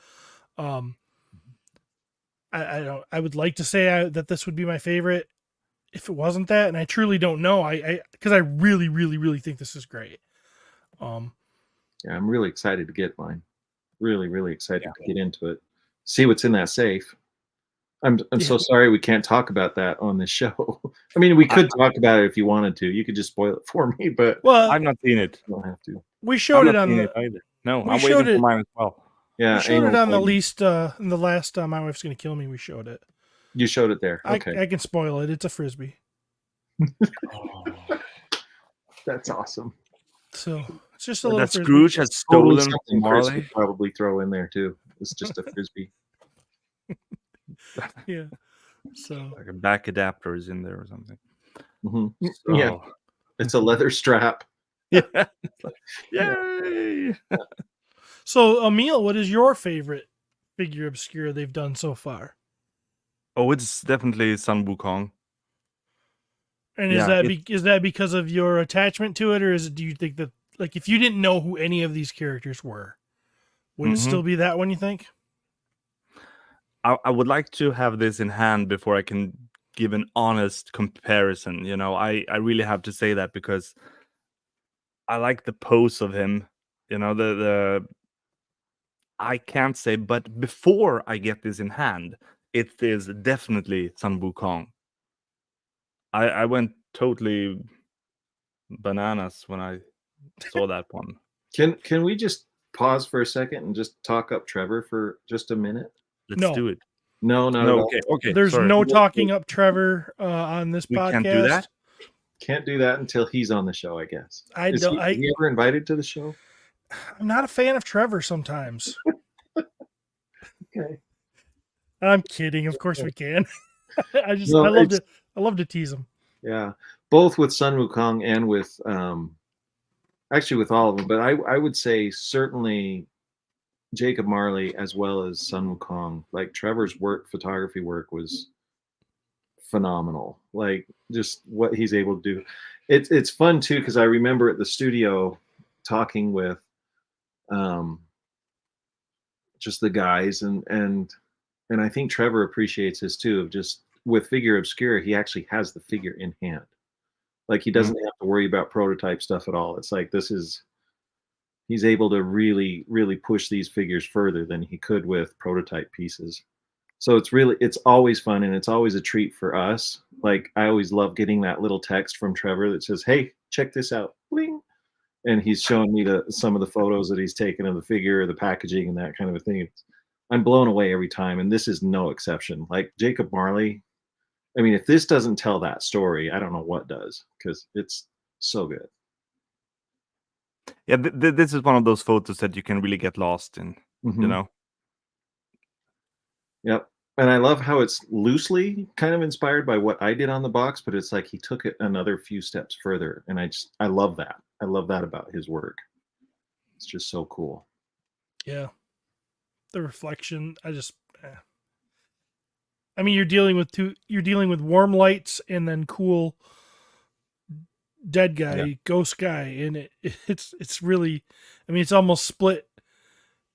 I would like to say that this would be my favorite if it wasn't that, and I truly don't know. Because I really, really, really think this is great. Yeah, I'm really excited to get mine. Really, really excited to get into it. See what's in that safe. I'm so sorry we can't talk about that on this show. I mean, we could talk about it if you wanted to. You could just spoil it for me, but I've not seen it. you don't have to. We showed it on the. Either. No, we I'm showed waiting it- for mine as well. Yeah, We showed it anal on the cleaning. least in the last My Wife's Gonna Kill Me. We showed it. You showed it there. Okay, I can spoil it. It's a frisbee. that's awesome. So it's just a little That frisbee. Scrooge has Totally stolen something Chris Marley. could probably throw in there too. It's just a frisbee. Yeah. So Like a back adapter is in there or something. Mhm. So, Yeah, it's a leather strap. yeah. Yay! So Emil, what is your favorite Figura Obscura they've done so far? Oh, it's definitely Sun Wukong. And Yeah, is that because of your attachment to it, or do you think that, like, if you didn't know who any of these characters were, would it still be that one, you think? I would like to have this in hand before I can give an honest comparison. You know, I really have to say that because I like the pose of him. You know, the I can't say, but before I get this in hand, it is definitely Sun Wukong. I went totally bananas when I saw that one. Can we just pause for a second and just talk up Trevor for just a minute? Let's No. do it. No, not at all. Okay. There's sorry. no talking up Trevor on this We podcast. can't do that? Can't do that until he's on the show, I guess. I Is don't. he, is he ever invited to the show? I'm not a fan of Trevor sometimes. Okay. I'm kidding. Of course we can. I No, I love to tease him. Yeah, both with Sun Wukong and with actually with all of them, but I would say certainly Jacob Marley as well as Sun Wukong. Like Trevor's photography work was phenomenal. Like just what he's able to do. It's fun too because I remember at the studio talking with just the guys and I think Trevor appreciates this too of just with Figura Obscura, he actually has the figure in hand. Like he doesn't have to worry about prototype stuff at all. It's like he's able to really, really push these figures further than he could with prototype pieces. So it's always fun and it's always a treat for us. Like I always love getting that little text from Trevor that says, "Hey, check this out." Bling. And he's showing me some of the photos that he's taken of the figure, the packaging and that kind of a thing. I'm blown away every time. And this is no exception. Like Jacob Marley, I mean, if this doesn't tell that story, I don't know what does because it's so good. Yeah, this is one of those photos that you can really get lost in, you know? Yep. And I love how it's loosely kind of inspired by what I did on the box, but it's like he took it another few steps further. And I love that. I love that about his work. It's just so cool. Yeah. The reflection, I mean, you're dealing with warm lights and then cool dead guy, ghost guy, and it's really, I mean, it's almost split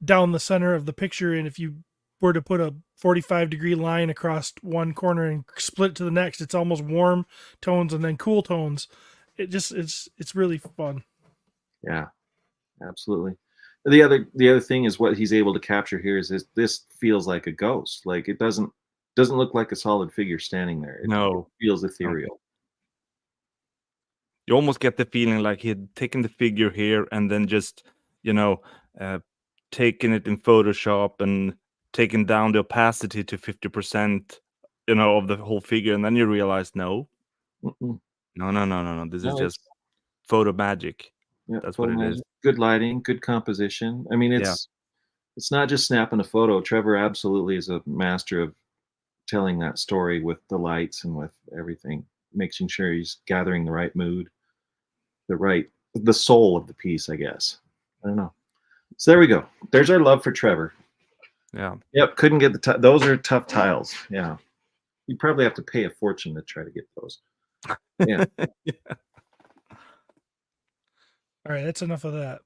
down the center of the picture, and if you were to put a 45-degree line across one corner and split it to the next, it's almost warm tones and then cool tones. It's really fun. Yeah, absolutely. The other thing is what he's able to capture here is this feels like a ghost. Like it doesn't look like a solid figure standing there. It feels ethereal. You almost get the feeling like he had taken the figure here and then just, taken it in Photoshop and taken down the opacity to 50%, of the whole figure, and then you realize no. This is just photo magic. Yeah, that's what it is. good lighting, good composition. I mean, it's not just snapping a photo. Trevor absolutely is a master of telling that story with the lights and with everything, making sure he's gathering the right mood, the soul of the piece, I guess. I don't know. So there we go. There's our love for Trevor. Yeah. Yep, couldn't get those are tough tiles. Yeah. You probably have to pay a fortune to try to get those. Yeah. All right, that's enough of that.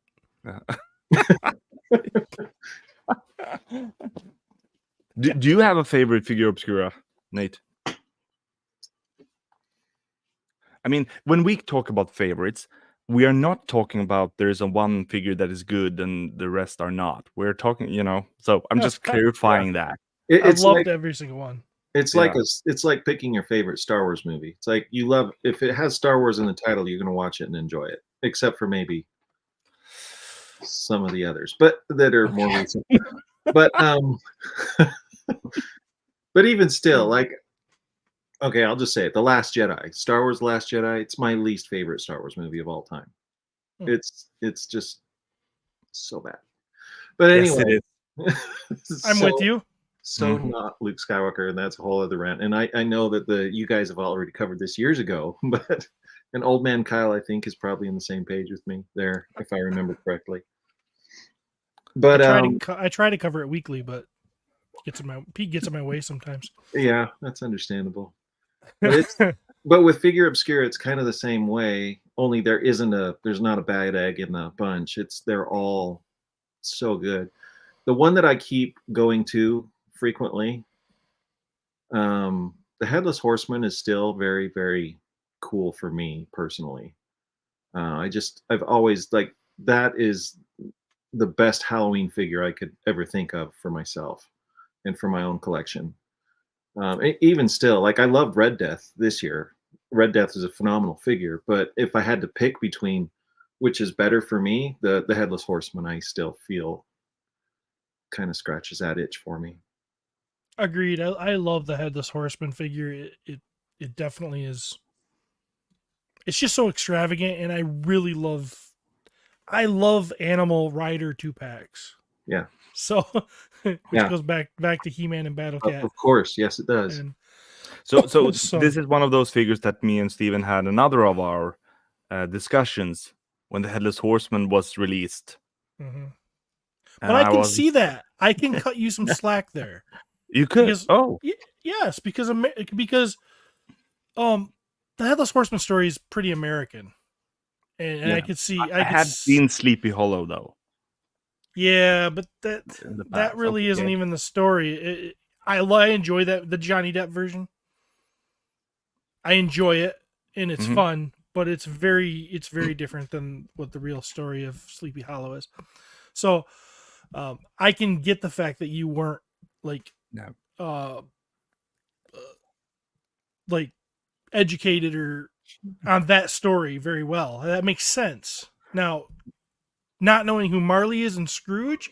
Do you have a favorite Figura Obscura, Nate? I mean, when we talk about favorites, we are not talking about there's a one figure that is good and the rest are not. We're talking, so I'm just clarifying that. I've loved every single one. It's like picking your favorite Star Wars movie. It's like you love, if it has Star Wars in the title, you're going to watch it and enjoy it, except for maybe some of the others, but that are more recent. But but even still, like, okay, I'll just say it. The Last Jedi, Star Wars: The Last Jedi. It's my least favorite Star Wars movie of all time. It's just so bad. But anyway, I'm with you. So not Luke Skywalker, and that's a whole other rant. And I know that you guys have already covered this years ago, but an old man Kyle, I think, is probably on the same page with me there, if I remember correctly. But I try to cover it weekly, but Pete gets in my way sometimes. Yeah, that's understandable. But with Figura Obscura, it's kind of the same way. Only there's not a bad egg in the bunch. They're all so good. The one that I keep going to frequently, the Headless Horseman is still very, very cool for me personally. I've always that is the best Halloween figure I could ever think of for myself and for my own collection. Even still, I loved Red Death this year. Red Death is a phenomenal figure, but if I had to pick between which is better for me, the Headless Horseman, I still feel kind of scratches that itch for me. Agreed. I love the Headless Horseman figure. It definitely is. It's just so extravagant, and I really love Animal Rider 2-packs. Yeah. So, which goes back to He-Man and Battle Cat. Of course, yes, it does. And, so this is one of those figures that me and Steven had another of our discussions when the Headless Horseman was released. Mm-hmm. But I can see that. I can cut you some slack there. You could. Yes, because the Headless Horseman story is pretty American. And I could see. I had seen Sleepy Hollow though. Yeah, but that really isn't even the story. I enjoy the Johnny Depp version. I enjoy it, and it's fun, but it's very different than what the real story of Sleepy Hollow is. So, I can get the fact that you weren't educated or on that story very well. That makes sense. Now, not knowing who Marley is and Scrooge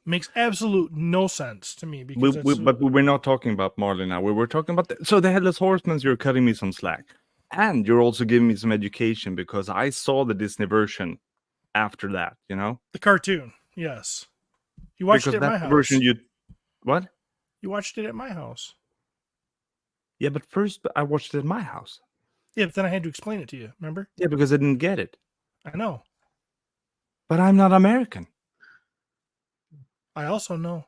makes absolute no sense to me. Because but we're not talking about Marley now. We were talking about the Headless Horsemen. You're cutting me some slack, and you're also giving me some education because I saw the Disney version after that. The cartoon. Yes, you watched it at my house. Version what? You watched it at my house. Yeah, but first I watched it at my house. Yeah, but then I had to explain it to you. Remember? Yeah, because I didn't get it. I know. But I'm not American. I also know.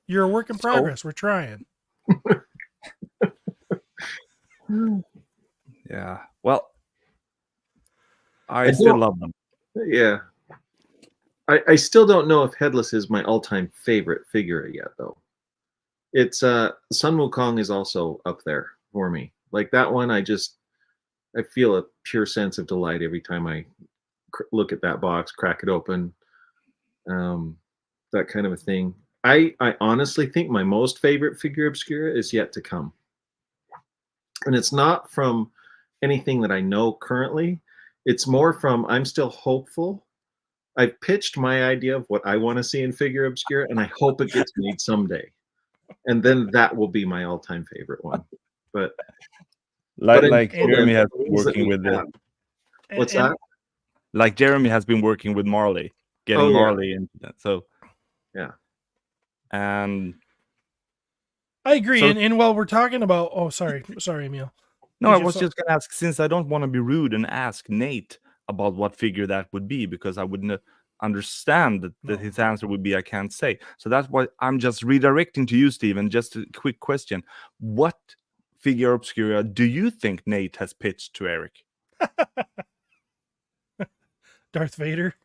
You're a work in progress. We're trying. Yeah. Well, I still love them. Yeah. I still don't know if Headless is my all-time favorite figure yet, though. It's Sun Wukong is also up there for me. That one, I feel a pure sense of delight every time I look at that box, crack it open, that kind of a thing. I honestly think my most favorite Figura Obscura is yet to come. And it's not from anything that I know currently. It's more from I'm still hopeful. I've pitched my idea of what I want to see in Figura Obscura, and I hope it gets made someday. And then that will be my all-time favorite one. But Jeremy has been working with it. What's that? like Jeremy has been working with Marley, getting Oh, yeah. Marley into that. So Yeah. and I agree. So- and while we're talking about, sorry, Emil. no, Did I you was have just gonna ask, since I don't want to be rude and ask Nate about what figure that would be, because I wouldn't understand that No. his answer would be I can't say. So that's why I'm just redirecting to you, Steven. Just a quick question: what figure obscura do you think Nate has pitched to Eric? Darth Vader.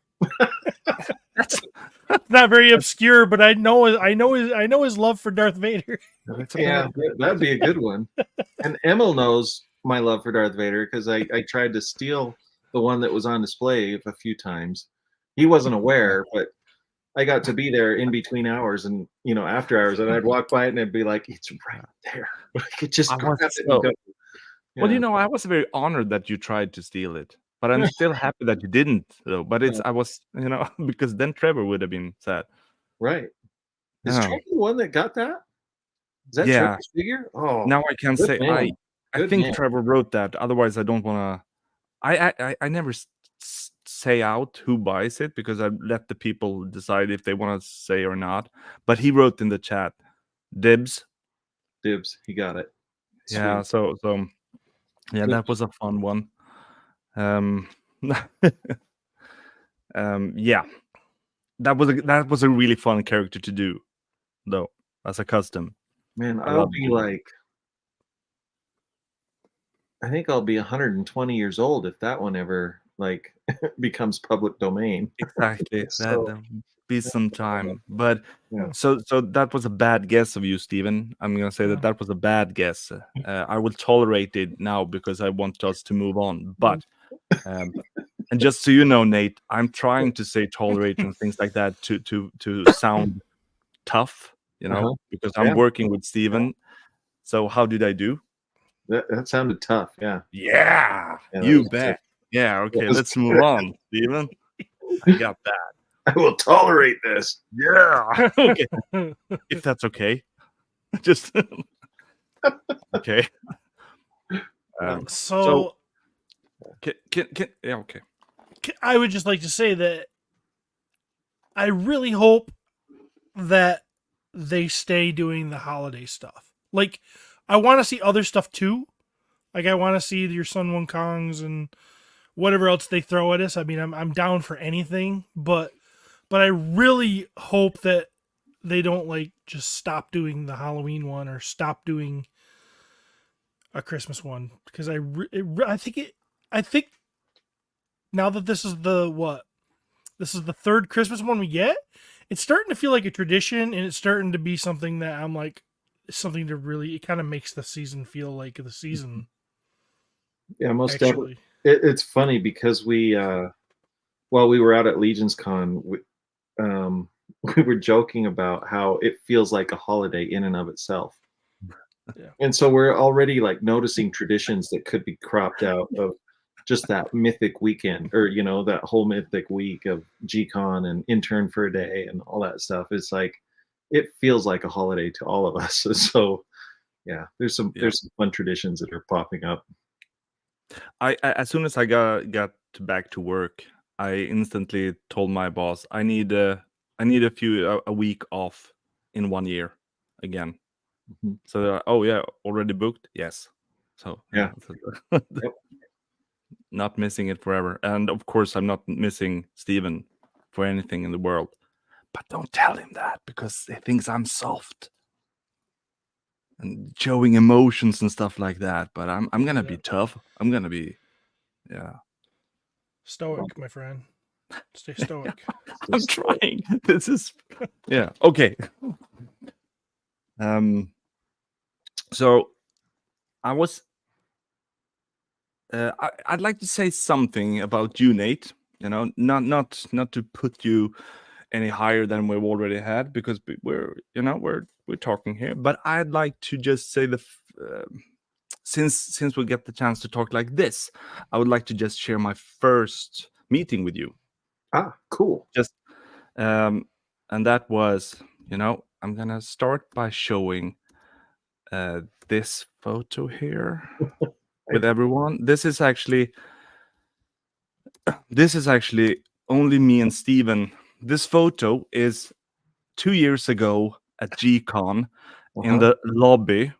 That's Not very obscure, but I know his love for Darth Vader. Yeah, that'd be a good one. And Emil knows my love for Darth Vader because I tried to steal the one that was on display a few times. He wasn't aware, but I got to be there in between hours and after hours, and I'd walk by it and I'd be like, "It's right there." I could just I grab was it and so- go. Well, Yeah. I was very honored that you tried to steal it, but I'm still happy that you didn't, though. But I was, because then Trevor would have been sad. Right. Is Yeah. Trevor the one that got that? Is that Yeah. Trevor's figure? Oh, Now I can good say man. I Good think man. Trevor wrote that. Otherwise, I don't want to. I never say out who buys it because I let the people decide if they want to say or not. But he wrote in the chat, dibs. Dibs. He got it. Yeah. Sweet. So yeah, Good. that was a fun one. Yeah, that was a really fun character to do, though, as a custom. Man, I I'll love be it. like, I think I'll be 120 years old if that one ever becomes public domain. Exactly. So- That would be some time. But Yeah. so that was a bad guess of you, Steven. I'm gonna say Yeah. that was a bad guess. I will tolerate it now because I want us to move on. But and just so you know, Nate, I'm trying to say tolerate and things like that to sound tough, because I'm Yeah. working with Steven. So how did I do? That sounded tough. Yeah. Yeah, Yeah, that you was bet. Yeah, okay, That was let's move on, Steven. I got that. I will tolerate this. Yeah. Okay. If that's okay. Just okay. So Can yeah, okay. I would just like to say that I really hope that they stay doing the holiday stuff. Like, I want to see other stuff too. Like, I want to see your Sun Wukong Kongs and whatever else they throw at us. I mean, I'm down for anything, but I really hope that they don't just stop doing the Halloween one or stop doing a Christmas one, because I think now that this is the third Christmas one we get, it's starting to feel like a tradition, and it's starting to be something that I'm like, something to really, it kind of makes the season feel like the season. Yeah, most definitely. It's funny because while we were out at LegionsCon, we were joking about how it feels like a holiday in and of itself. Yeah. And so we're already noticing traditions that could be cropped out of just that mythic weekend, or that whole mythic week of G-Con and intern for a day and all that stuff. It's it feels like a holiday to all of us. So yeah, there's some fun traditions that are popping up. I as soon as I got back to work, I instantly told my boss I need a week off in 1 year again. Mm-hmm. So oh yeah, already booked? Yes. So yeah. Yep. Not missing it forever. And of course I'm not missing Steven for anything in the world. But don't tell him that, because he thinks I'm soft and showing emotions and stuff like that. But I'm gonna be tough. I'm gonna be Stoic, my friend. Stay stoic. I'm trying. This is okay. So I was I'd like to say something about you, Nate. Not to put you any higher than we've already had, because we're talking here. But I'd like to just say since we get the chance to talk like this, I would like to just share my first meeting with you. Ah, cool. Just and that was, I'm gonna start by showing this photo here with everyone. This is actually this is actually only me and Steven. This photo is 2 years ago at G-Con in the lobby.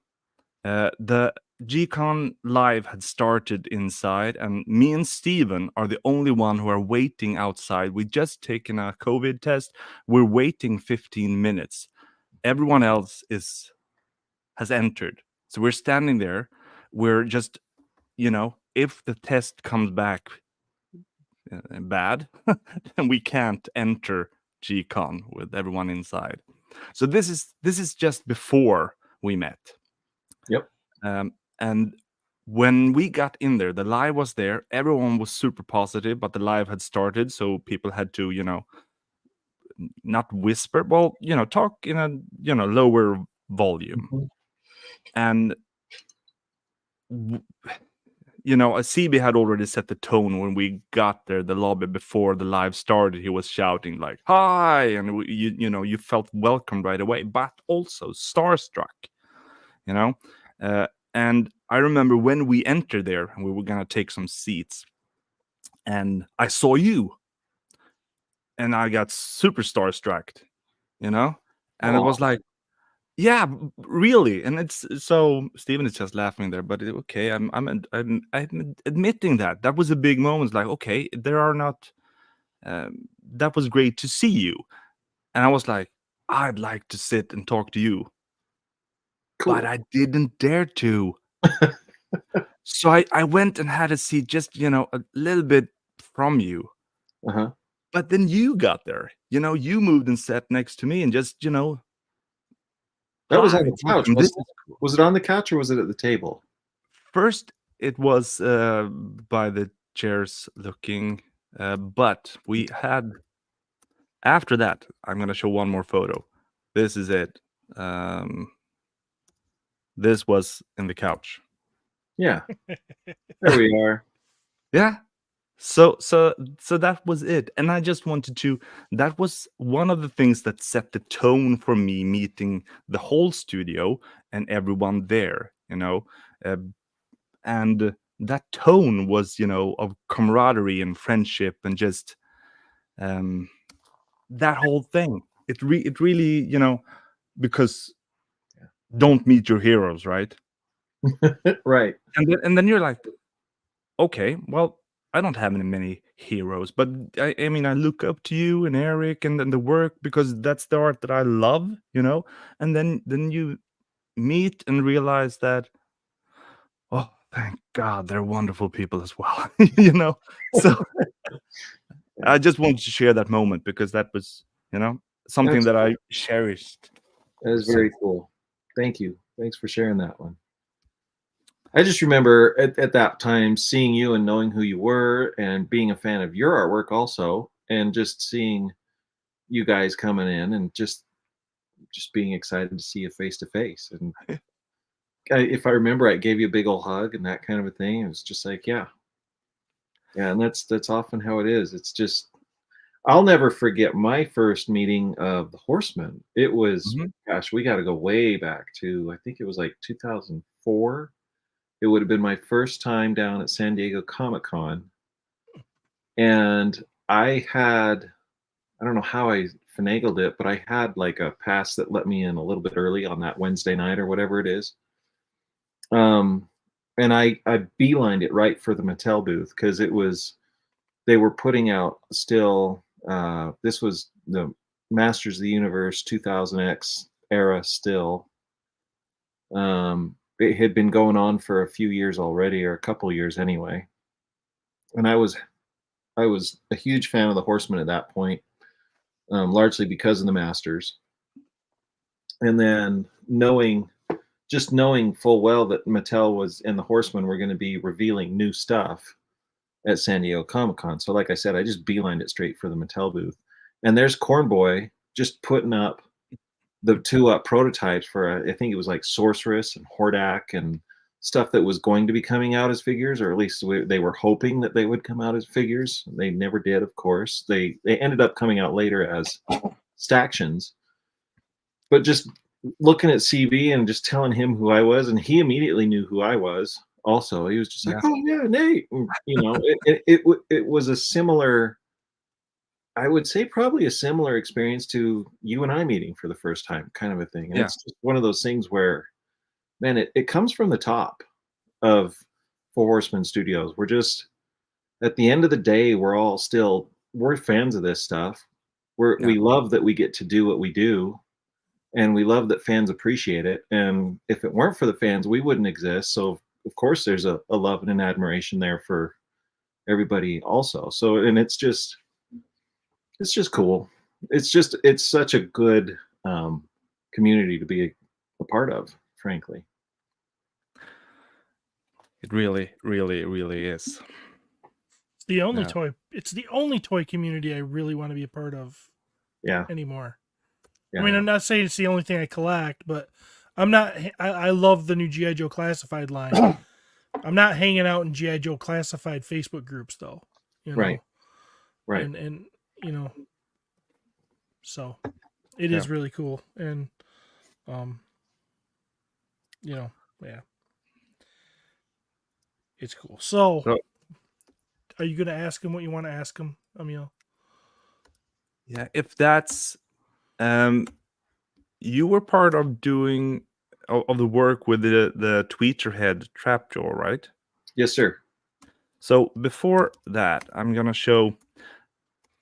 The G-Con live had started inside, and me and Steven are the only one who are waiting outside. We just taken a COVID test. We're waiting 15 minutes. Everyone else has entered. So we're standing there. We're just, if the test comes back bad, then we can't enter G-Con with everyone inside. So this is just before we met. Yep. And when we got in there, the live was there. Everyone was super positive, but the live had started, so people had to, not whisper, well, talk in a, lower volume. Mm-hmm. And a CB had already set the tone when we got there, the lobby, before the live started. He was shouting like, "Hi!" And you felt welcomed right away, but also starstruck, and I remember when we entered there and we were gonna take some seats, and I saw you, and I got super starstruck, and it was like, yeah, really. And it's so Steven is just laughing there, but okay, I'm admitting that was a big moment. Like, okay, there are not. That was great to see you, and I was like, I'd like to sit and talk to you, but I didn't dare to. So I went and had a seat just a little bit from you. But then you got there. You moved and sat next to me and just That was on the hi, couch. welcome. This is cool. Was it on the couch or was it at the table? First, it was by the chairs looking, but we had, after that, I'm going to show one more photo. This is it. This was in the couch. Yeah. There we are. Yeah. So that was it. And I just wanted to, that was one of the things that set the tone for me, meeting the whole studio and everyone there, and that tone was, of camaraderie and friendship and just that whole thing. It really, because don't meet your heroes, right? Right. And then you're like, okay, well, I don't have many heroes, but I mean, I look up to you and Eric and the work, because that's the art that I love, and then you meet and realize that, oh, thank God, they're wonderful people as well, So I just wanted to share that moment because that was, something that I cherished. That is very cool. Thank you. Thanks for sharing that one. I just remember at that time seeing you and knowing who you were and being a fan of your artwork also, and just seeing you guys coming in and just being excited to see you face to face. And if I remember, I gave you a big old hug and that kind of a thing. It was just like, yeah. And that's often how it is. It's just, I'll never forget my first meeting of the Horsemen. It was, gosh, we got to go way back to, I think it was like 2004. It would have been my first time down at San Diego Comic-Con. And I don't know how I finagled it, but I had like a pass that let me in a little bit early on that Wednesday night or whatever it is. And I beelined it right for the Mattel booth because they were putting out still, this was the Masters of the Universe 2000X era still. It had been going on for a few years already, or a couple years anyway. And I was a huge fan of the Horsemen at that point, largely because of the Masters. And then knowing full well that Mattel and the Horsemen were going to be revealing new stuff at San Diego Comic-Con. So like I said, I just beelined it straight for the Mattel booth. And there's Cornboy just putting up the two prototypes for, I think it was like Sorceress and Hordak and stuff that was going to be coming out as figures, or at least they were hoping that they would come out as figures. They never did, of course. They ended up coming out later as Stactions. But just looking at CB and just telling him who I was, and he immediately knew who I was Also, he was just like, Yeah. "Oh yeah, Nate." And, it was a similar. I would say probably a similar experience to you and I meeting for the first time, kind of a thing. And Yeah. it's just one of those things where, man, it comes from the top of Four Horsemen Studios. We're just at the end of the day, we're fans of this stuff. Yeah. We love that we get to do what we do, and we love that fans appreciate it. And if it weren't for the fans, we wouldn't exist. So of course there's a love and an admiration there for everybody also. So and it's just cool. It's such a good community to be a part of, frankly. It really, really, really is. It's the only Yeah. toy. It's the only toy community I really want to be a part of Yeah. anymore. Yeah. I mean, I'm not saying it's the only thing I collect, but I'm not. I love the new GI Joe Classified line. I'm not hanging out in GI Joe Classified Facebook groups though. You know, Right. Right. and so it Yeah. is really cool, and yeah, it's cool. So, So- are you going to ask him what you want to ask him, Emil? Yeah, if that's you were part of doing of the work with the Tweeterhead Trapjaw, right? Yes, sir. So before that, I'm gonna show.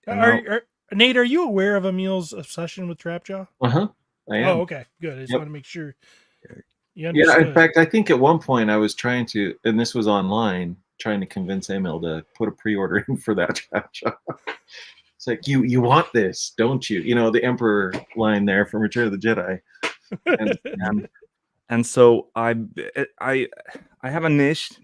Nate, are you aware of Emil's obsession with Trapjaw? I am. Oh, okay, good. I just Yep. want to make sure you Yeah, understood. in fact, I think at one point I was trying to, and this was online, trying to convince Emil to put a pre-order in for that trap shop. It's like, you want this, don't you? You know, the Emperor line there from Return of the Jedi. And so I have a niche.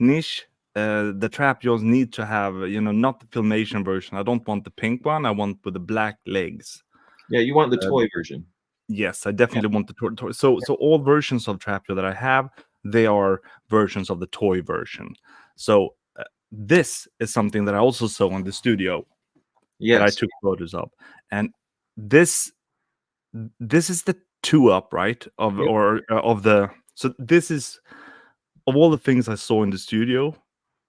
The Trapjaws need to have, not the Filmation version. I don't want the pink one. I want with the black legs. Yeah, you want the toy version. Yes, I definitely want the toy. So all versions of Trapjaw that I have, they are versions of the toy version. So this is something that I also saw in the studio that I Yes. took photos of, and this is the 2-up, right? So this is, of all the things I saw in the studio,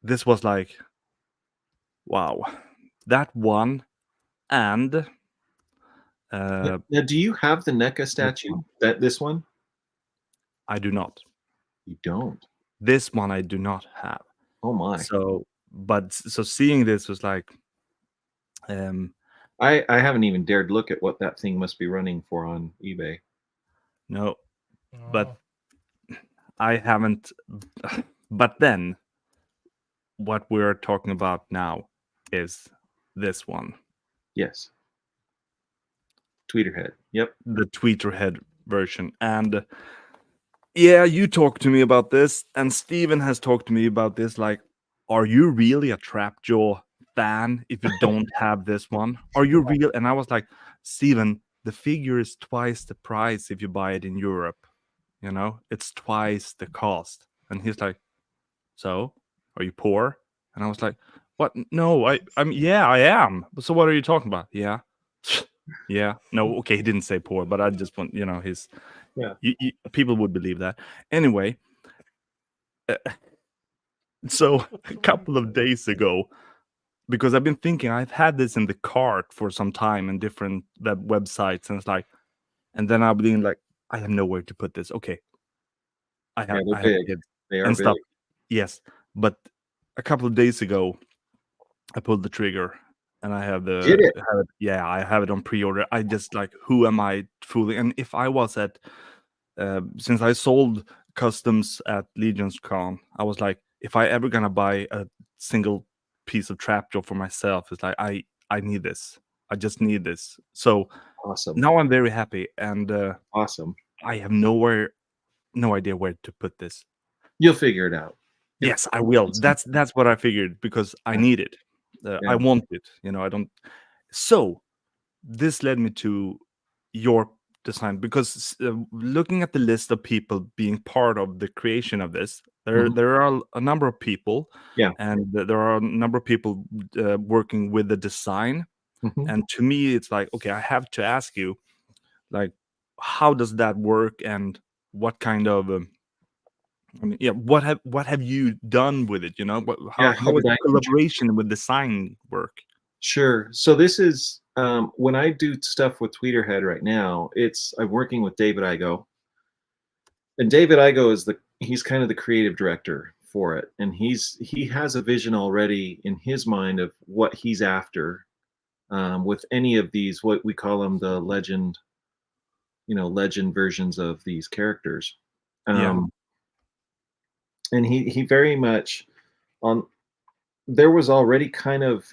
this was like, wow, that one, and Now, do you have the NECA statue? This one? I do not. You don't. This one I do not have. Oh my. So seeing this was like, I haven't even dared look at what that thing must be running for on eBay. no, Oh. but I haven't. But then, what we're talking about now is this one. Yes. Tweeterhead. Yep. The Tweeterhead version. And yeah, you talked to me about this, and Steven has talked to me about this. Like, are you really a Trapjaw fan if you don't have this one? Are you real? And I was like, Steven, the figure is twice the price if you buy it in Europe. It's twice the cost. And he's like, so are you poor? And I was like, what? No, I am. So what are you talking about? Yeah. Yeah. No, okay, he didn't say poor, but I just want, his people would believe that. Anyway, so a couple of days ago, because I've been thinking, I've had this in the cart for some time in different websites, and it's like, and then I've been like, I have nowhere to put this. Okay. I have kids They are and big. stuff. Yes. But a couple of days ago, I pulled the trigger, and I have Did it? yeah, I have it on pre-order. I just like, who am I fooling? And if I was at, since I sold customs at LegionsCon, I was like, if I ever gonna buy a single piece of Trapjaw for myself, it's like, I need this. I just need this. So Awesome. now I'm very happy, and Awesome. I have no idea where to put this. You'll figure it out. Yes, I will. That's what I figured, because I need it. I want it. I don't. So this led me to your design, because looking at the list of people being part of the creation of this, there are a number of people. Yeah. And there are a number of people working with the design. And to me, it's like, okay, I have to ask you, like, how does that work, and what kind of I mean, yeah. What have you done with it? You know, Yeah, how is did the I collaboration with design work? Sure. So this is when I do stuff with Tweeterhead right now, I'm working with David Igo. And David Igo he's kind of the creative director for it. And he has a vision already in his mind of what he's after with any of these, what we call them, the legend versions of these characters. Yeah. And he very much on there was already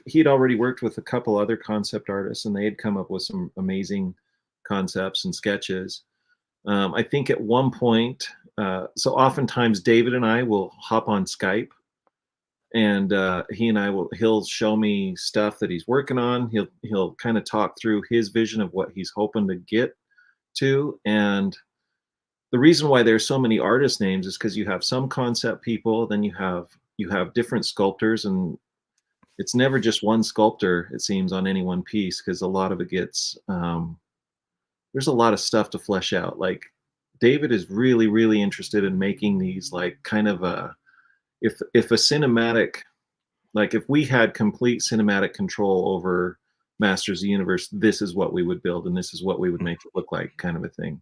he'd already worked with a couple other concept artists, and they had come up with some amazing concepts and sketches. I think at one point, so oftentimes David and I will hop on Skype, and he'll show me stuff that he's working on. He'll kind of talk through his vision of what he's hoping to get to. And the reason why there's so many artist names is because you have some concept people, then you have different sculptors, and it's never just one sculptor, it seems, on any one piece, because a lot of it gets there's a lot of stuff to flesh out. Like David is really, really interested in making these like kind of if a cinematic, like if we had complete cinematic control over Masters of the Universe, this is what we would build and this is what we would make it look like, kind of a thing.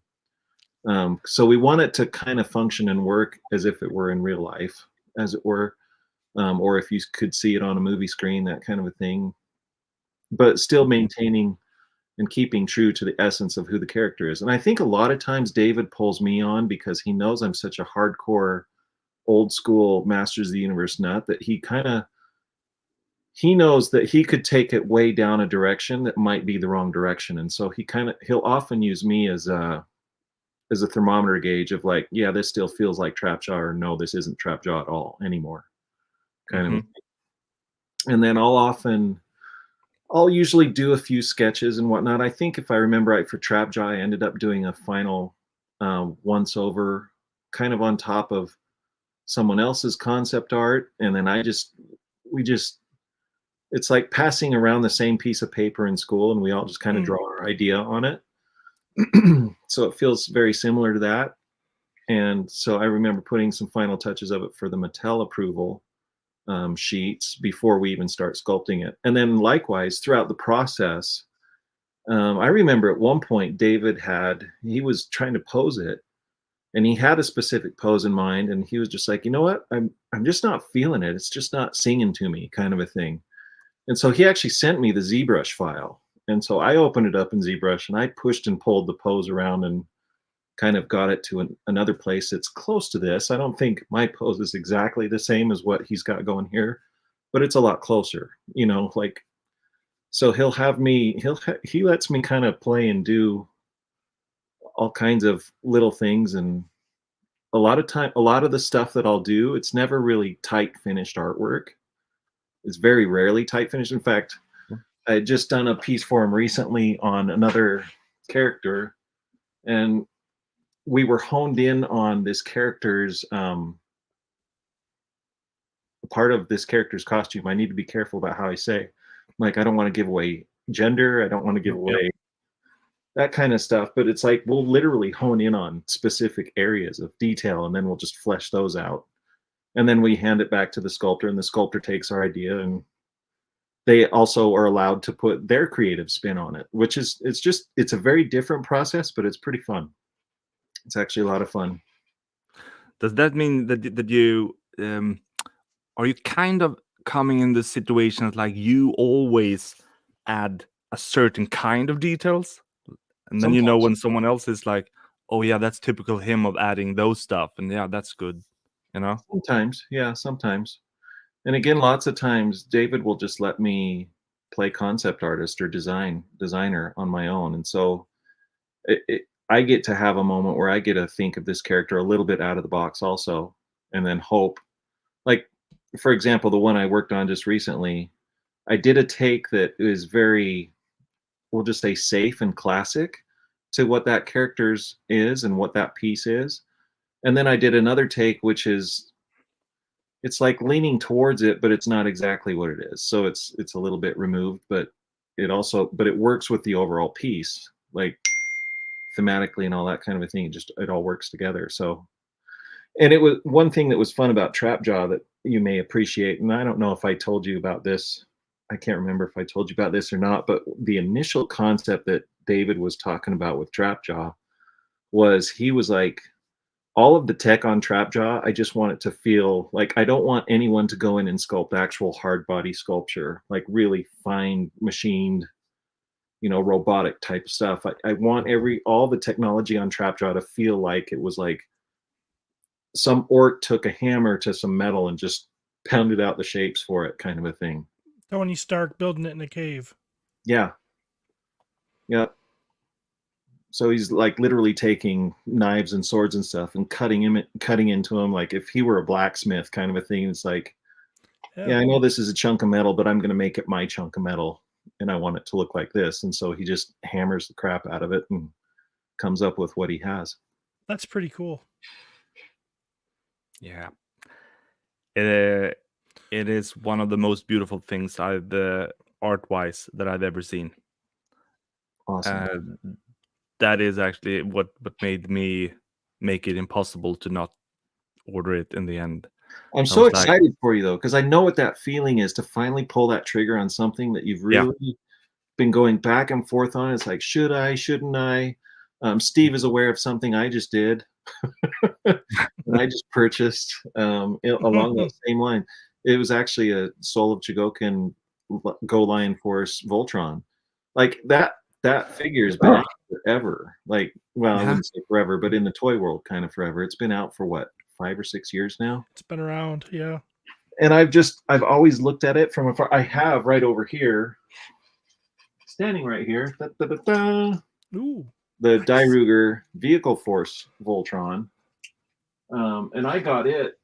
So we want it to kind of function and work as if it were in real life, as it were, or if you could see it on a movie screen, that kind of a thing, but still maintaining and keeping true to the essence of who the character is. And I think a lot of times David pulls me on because he knows I'm such a hardcore, old school Masters of the Universe nut that he knows that he could take it way down a direction that might be the wrong direction. And so he'll often use me as a thermometer gauge of like, yeah, this still feels like Trapjaw, or no, this isn't Trapjaw at all anymore, kind of. And then I'll usually do a few sketches and whatnot. I think if I remember right, for Trapjaw, I ended up doing a final once over, kind of on top of someone else's concept art, and then it's like passing around the same piece of paper in school, and we all just kind of draw our idea on it. So it feels very similar to that. And so I remember putting some final touches of it for the Mattel approval sheets before we even start sculpting it. And then likewise throughout the process, I remember at one point David he was trying to pose it, and he had a specific pose in mind, and he was just like, you know what, I'm just not feeling it. It's just not singing to me, kind of a thing. And so he actually sent me the ZBrush file. And so I opened it up in ZBrush and I pushed and pulled the pose around and kind of got it to another place that's close to this. I don't think my pose is exactly the same as what he's got going here, but it's a lot closer, like, so he lets me kind of play and do all kinds of little things. And a lot of the stuff that I'll do, it's never really tight finished artwork. It's very rarely tight finished. In fact, I had just done a piece for him recently on another character, and we were honed in on this character's part of this character's costume. I need to be careful about how I say, like, I don't want to give away gender. I don't want to give away that kind of stuff, but it's like, we'll literally hone in on specific areas of detail, and then we'll just flesh those out. And then we hand it back to the sculptor, and the sculptor takes our idea, and they also are allowed to put their creative spin on it, which is, it's a very different process, but it's pretty fun. It's actually a lot of fun. Does that mean that you are you kind of coming in the situations like you always add a certain kind of details, and then Sometimes. when someone else is like, oh yeah, that's typical him of adding those stuff, and yeah, that's good, Sometimes, yeah, sometimes. And again, lots of times David will just let me play concept artist or designer on my own. And so I get to have a moment where I get to think of this character a little bit out of the box also, and then hope. Like, for example, the one I worked on just recently, I did a take that is very, we'll just say, safe and classic to what that character's is and what that piece is. And then I did another take, which is, it's like leaning towards it, but it's not exactly what it is. So it's a little bit removed, but it works with the overall piece, like thematically and all that kind of a thing. It all works together. So And it was one thing that was fun about Trapjaw that you may appreciate, and I don't know if I told you about this. I can't remember if I told you about this or not, but the initial concept that David was talking about with Trapjaw was he was like, all of the tech on Trapjaw, I just want it to feel like I don't want anyone to go in and sculpt actual hard body sculpture, like really fine machined, robotic type stuff. I want all the technology on Trapjaw to feel like it was like some orc took a hammer to some metal and just pounded out the shapes for it, kind of a thing. Tony Stark building it in a cave. Yeah. Yeah. So he's like literally taking knives and swords and stuff and cutting into them like if he were a blacksmith, kind of a thing. It's like, yeah, I know this is a chunk of metal, but I'm going to make it my chunk of metal, and I want it to look like this. And so he just hammers the crap out of it and comes up with what he has. That's pretty cool. Yeah. It is one of the most beautiful things art-wise that I've ever seen. Awesome. That is actually what made me make it impossible to not order it in the end. I'm so excited for you, though, because I know what that feeling is to finally pull that trigger on something that you've really been going back and forth on. It's like, should I, shouldn't I? Steve is aware of something I just did. And I just purchased along that same line. It was actually a Soul of Chogokin Go Lion Force Voltron. Like that figure's been out forever. Like, well, I wouldn't say forever, but in the toy world, kind of forever. It's been out for what, 5 or 6 years now? It's been around, yeah. And I've always looked at it from afar. I have right over here, standing right here, Ooh, the Dairuger Vehicle Force Voltron. And I got it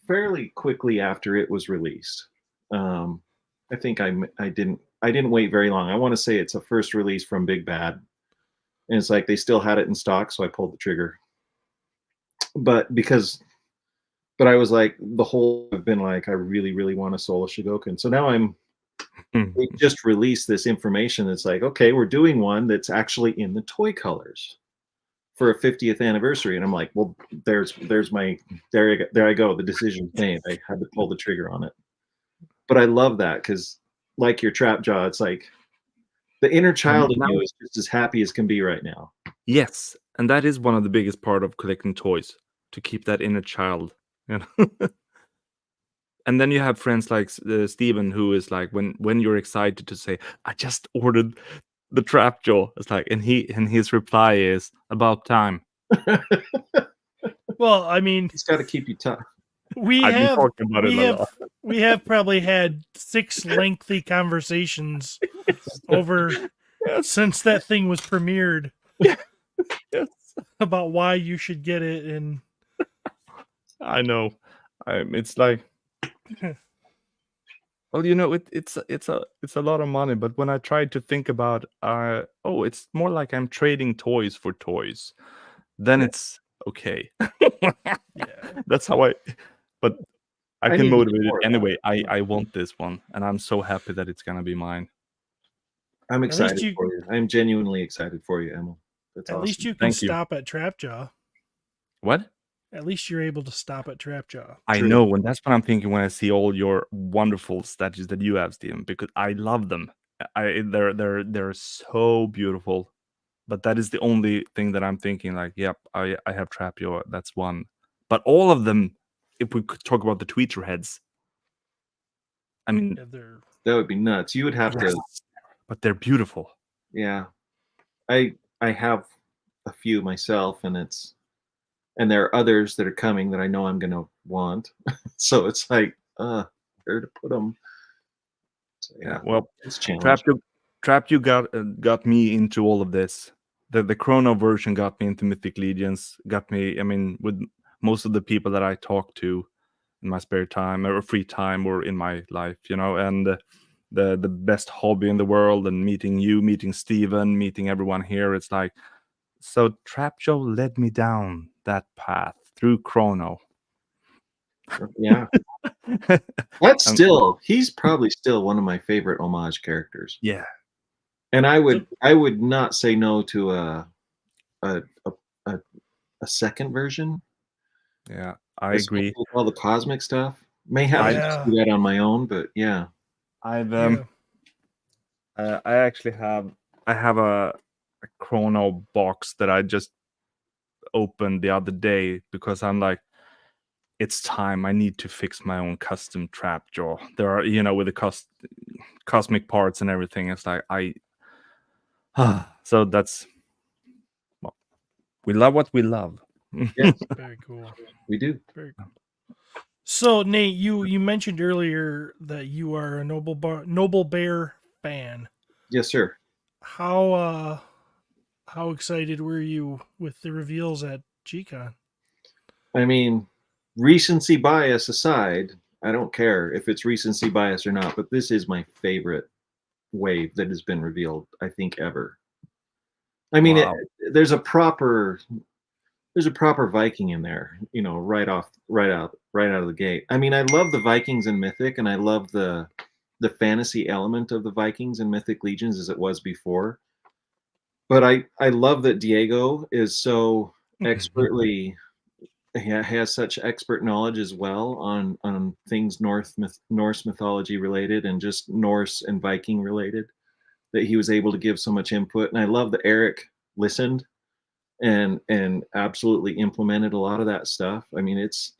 fairly quickly after it was released. I think I didn't wait very long. I want to say it's a first release from Big Bad, and it's like they still had it in stock, so I pulled the trigger. But I was like, I've been like, I really, really want a Soul of Chogokin. So now they just released this information that's like, okay, we're doing one that's actually in the toy colors for a 50th anniversary. And I'm like, well, there I go. The decision's made. I had to pull the trigger on it. But I love that because, like your Trapjaw, it's like the inner child in you is just as happy as can be right now. Yes, and that is one of the biggest part of collecting toys, to keep that inner child. And then you have friends like Steven, who is like, when you're excited to say, I just ordered the Trapjaw, it's like, and his reply is, about time. Well, I mean, He's got to keep you tough. We I've have been talking about it a lot. We have probably had 6 lengthy conversations over since that thing was premiered. Yes. About why you should get it, and I know, it's like, well, it's a lot of money. But when I tried to think about, it's more like I'm trading toys for toys, then it's okay. That's how but I can motivate it anyway. I want this one, and I'm so happy that it's gonna be mine. I'm excited for you. I'm genuinely excited for you, Emil. That's at awesome. least you can stop at Trapjaw. What? At least you're able to stop at Trapjaw. I know, and that's what I'm thinking when I see all your wonderful statues that you have, Steven, because I love them. They're so beautiful. But that is the only thing that I'm thinking, like, yep, I have Trapjaw, that's one. But all of them, if we could talk about the Tweeterheads, I mean, that would be nuts. You would have to, but they're beautiful. Yeah, I have a few myself, and there are others that are coming that I know I'm gonna want. So it's like, where to put them? So, yeah, well, it's challenging. Trapjaw got me into all of this. The Chrono version got me into Mythic Legions. Got me, I mean, with most of the people that I talk to in my spare time or free time or in my life, and the best hobby in the world, and meeting you, meeting Steven, meeting everyone here. It's like, so Trapjaw led me down that path through Chrono. Yeah. He's probably still one of my favorite homage characters. Yeah. And I would not say no to a second version. Yeah. I agree. Especially with all the cosmic stuff. May have to Yeah. do that on my own, but yeah. I've Yeah. I actually have a chrono box that I just opened the other day because I'm like, it's time. I need to fix my own custom trap jaw. There are, with the cosmic parts and everything. It's like so that's, well, we love what we love. Yes, Very cool. we do. Very cool. So Nate, you mentioned earlier that you are a Noble Bear fan. Yes, sir. How excited were you with the reveals at G-Con? I mean, recency bias aside, I don't care if it's recency bias or not, but this is my favorite wave that has been revealed, I think, ever. I mean, Wow. there's a proper Viking in there, right out of the gate. I mean, I love the Vikings and Mythic, and I love the fantasy element of the Vikings and Mythic Legions as it was before. But I love that Diego is so expertly has such expert knowledge as well on things Norse mythology related and just Norse and Viking related, that he was able to give so much input. And I love that Eric listened and absolutely implemented a lot of that stuff. I mean, it's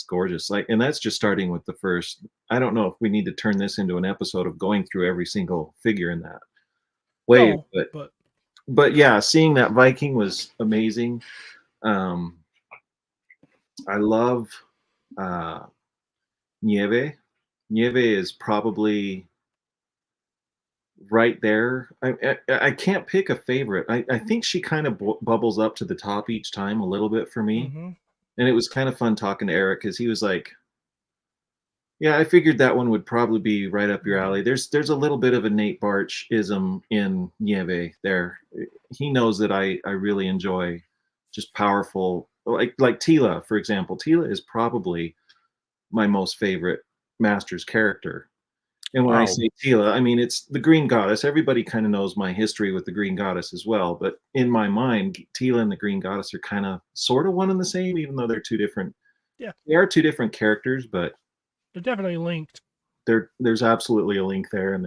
gorgeous. Like, and that's just starting with the first. I don't know if we need to turn this into an episode of going through every single figure in that wave, No, but yeah, seeing that Viking was amazing. I love Nieve. Nieve is probably right there. I can't pick a favorite. I think she kind of bubbles up to the top each time a little bit for me. Mm-hmm. And it was kind of fun talking to Eric because he was like, yeah, I figured that one would probably be right up your alley. There's a little bit of a Nate Baertsch-ism in Nieve there. He knows that I really enjoy just powerful, like Tila, for example. Tila is probably my most favorite Masters character. And when I say Tila, I mean, it's the Green Goddess. Everybody kind of knows my history with the Green Goddess as well. But in my mind, Tila and the Green Goddess are kind of sort of one and the same, even though they're two different. Yeah. They are two different characters, but They're definitely linked. there's absolutely a link there. And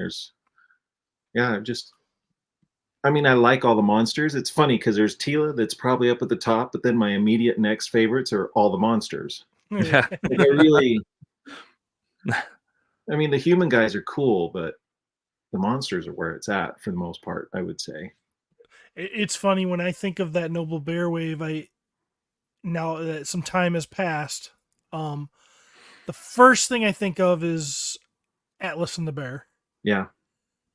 I mean, I like all the monsters. It's funny because there's Tila that's probably up at the top, but then my immediate next favorites are all the monsters. Yeah. They're really, I mean, the human guys are cool, but the monsters are where it's at for the most part, I would say. It's funny when I think of that Noble Bear wave. Now that some time has passed, the first thing I think of is Atlas and the Bear. Yeah.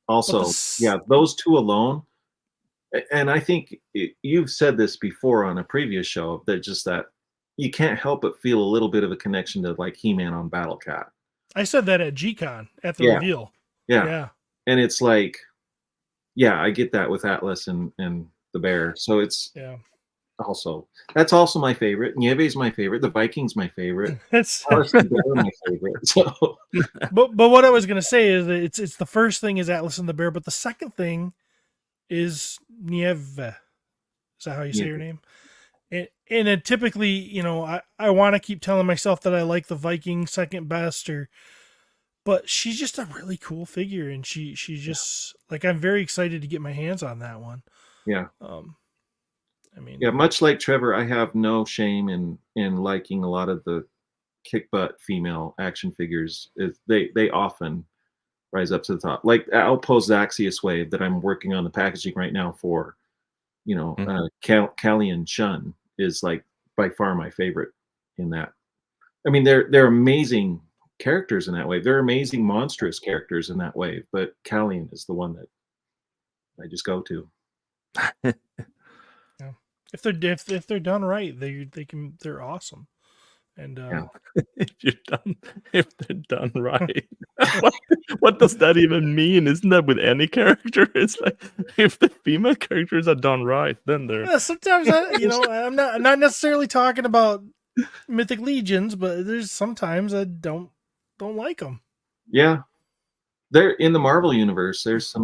Also, yeah, those two alone. And I think you've said this before on a previous show, that you can't help but feel a little bit of a connection to like He-Man on Battle Cat. I said that at G-Con at the reveal. Yeah. And it's like, yeah, I get that with Atlas and the Bear. So it's that's also my favorite. Nieve's my favorite. The Viking's my favorite. That's the Bear my favorite. So but what I was gonna say is that it's the first thing is Atlas and the Bear, but the second thing is Nieve. Is that how you say your name? And it typically, I want to keep telling myself that I like the Viking second best, but she's just a really cool figure, and she's just like, I'm very excited to get my hands on that one. Yeah. I mean, yeah, much like Trevor, I have no shame in liking a lot of the kick butt female action figures. They often rise up to the top. Like Outpost Zaxius wave that I'm working on the packaging right now for, Callian Shun is like by far my favorite in that. I mean, they're amazing characters in that wave. They're amazing monstrous characters in that wave, but Callian is the one that I just go to. Yeah. If they're done right, they're awesome. And if they're done right, what does that even mean? Isn't that with any character? It's like if the female characters are done right, then they're. Sometimes I'm not necessarily talking about Mythic Legions, but there's sometimes I don't like them. Yeah, they're in the Marvel universe. There's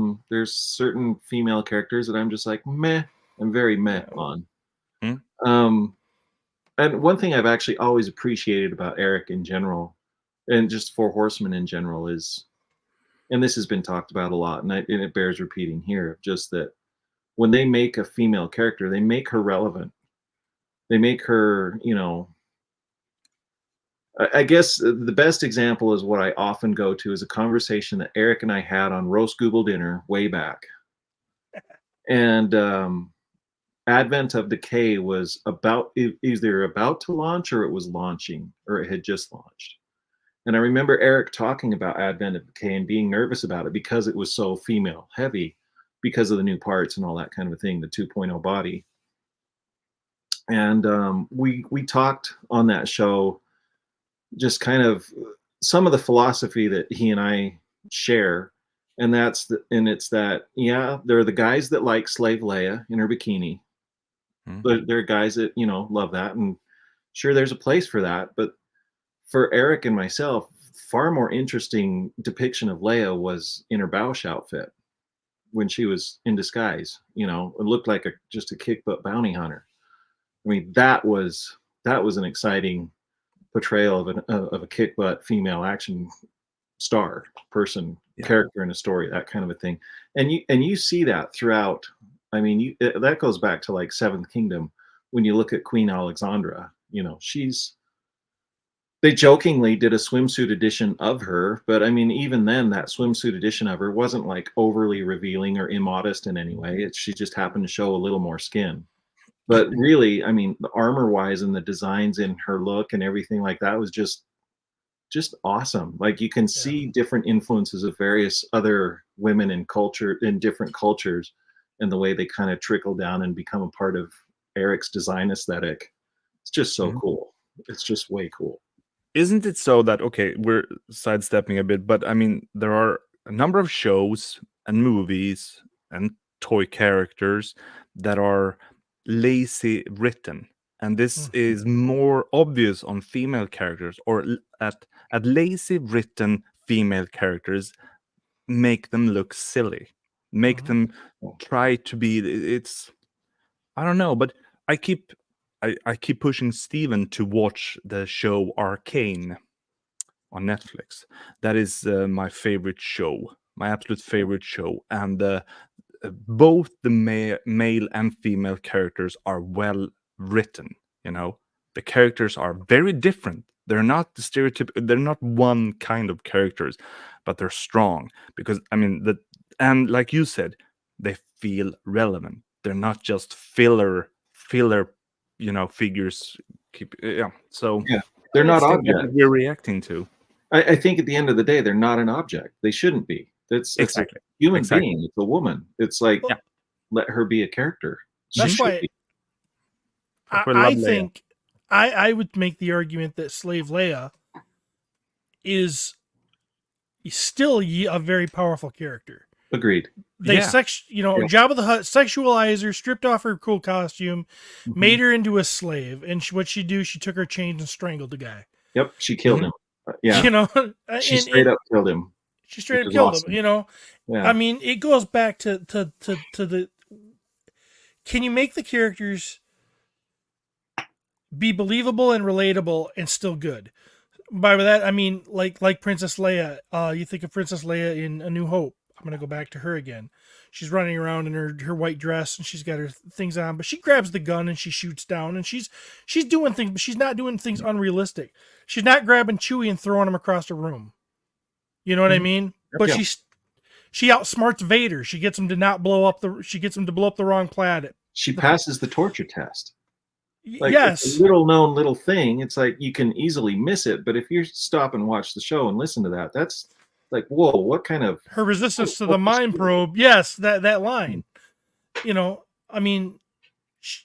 certain female characters that I'm just like meh. I'm very meh on. And one thing I've actually always appreciated about Eric in general, and just Four Horsemen in general, is, and this has been talked about a lot, and it bears repeating here, just that when they make a female character, they make her relevant. They make her, I guess the best example is what I often go to is a conversation that Eric and I had on roast Google dinner way back. And Advent of Decay was either about to launch, or it was launching, or it had just launched. And I remember Eric talking about Advent of Decay and being nervous about it because it was so female heavy, because of the new parts and all that kind of a thing, the 2.0 body. And we talked on that show just kind of some of the philosophy that he and I share, and it's that, yeah, there are the guys that like Slave Leia in her bikini, but there are guys that love that, and sure, there's a place for that. But for Eric and myself, far more interesting depiction of Leia was in her Bausch outfit when she was in disguise. It looked like just a kick butt bounty hunter. I mean, that was an exciting portrayal of a kick butt female action star person, character in a story, that kind of a thing. And you see that throughout. I mean, that goes back to like Seventh Kingdom. When you look at Queen Alexandra, they jokingly did a swimsuit edition of her, but I mean, even then, that swimsuit edition of her wasn't like overly revealing or immodest in any way. She just happened to show a little more skin. But really, I mean, the armor wise and the designs in her look and everything like that was just awesome. Like, you can see different influences of various other women in different cultures, and the way they kind of trickle down and become a part of Eric's design aesthetic. It's just so cool. It's just way cool. Isn't it so that, okay, we're sidestepping a bit, but I mean, there are a number of shows and movies and toy characters that are lazy written, and this is more obvious on female characters, or at lazy written female characters make them look silly, make them try to be, I don't know, but I keep pushing Steven to watch the show Arcane on Netflix. That is my favorite show, my absolute favorite show, and both the male and female characters are well written. The characters are very different. They're not the stereotypical. They're not one kind of characters, but they're strong because, I mean, and like you said, they feel relevant. They're not just filler figures. So they're not objects we're reacting to. I think at the end of the day, they're not an object. They shouldn't be. It's exactly a human being. It's a woman. It's like, let her be a character. That's why I think I would make the argument that Slave Leia is still a very powerful character. Agreed. They Jabba the Hutt sexualized her, stripped off her cool costume, made her into a slave, and what she do? She took her chains and strangled the guy. Yep, she killed him. She straight up killed him. She straight up killed him. I mean, it goes back to the. Can you make the characters be believable and relatable and still good? By that I mean like Princess Leia. You think of Princess Leia in A New Hope. I'm gonna go back to her again. She's running around in her white dress and she's got her things on, but she grabs the gun and she shoots down, and she's doing things, but she's not doing things unrealistic. She's not grabbing Chewie and throwing him across a room. You know what I mean? But she outsmarts Vader. She gets him to blow up the wrong planet. She passes the torture test. Yes. It's a little thing. It's like you can easily miss it, but if you stop and watch the show and listen to that, that's like, whoa, what kind of... Her resistance to the mind probe. Yes, that line. I mean,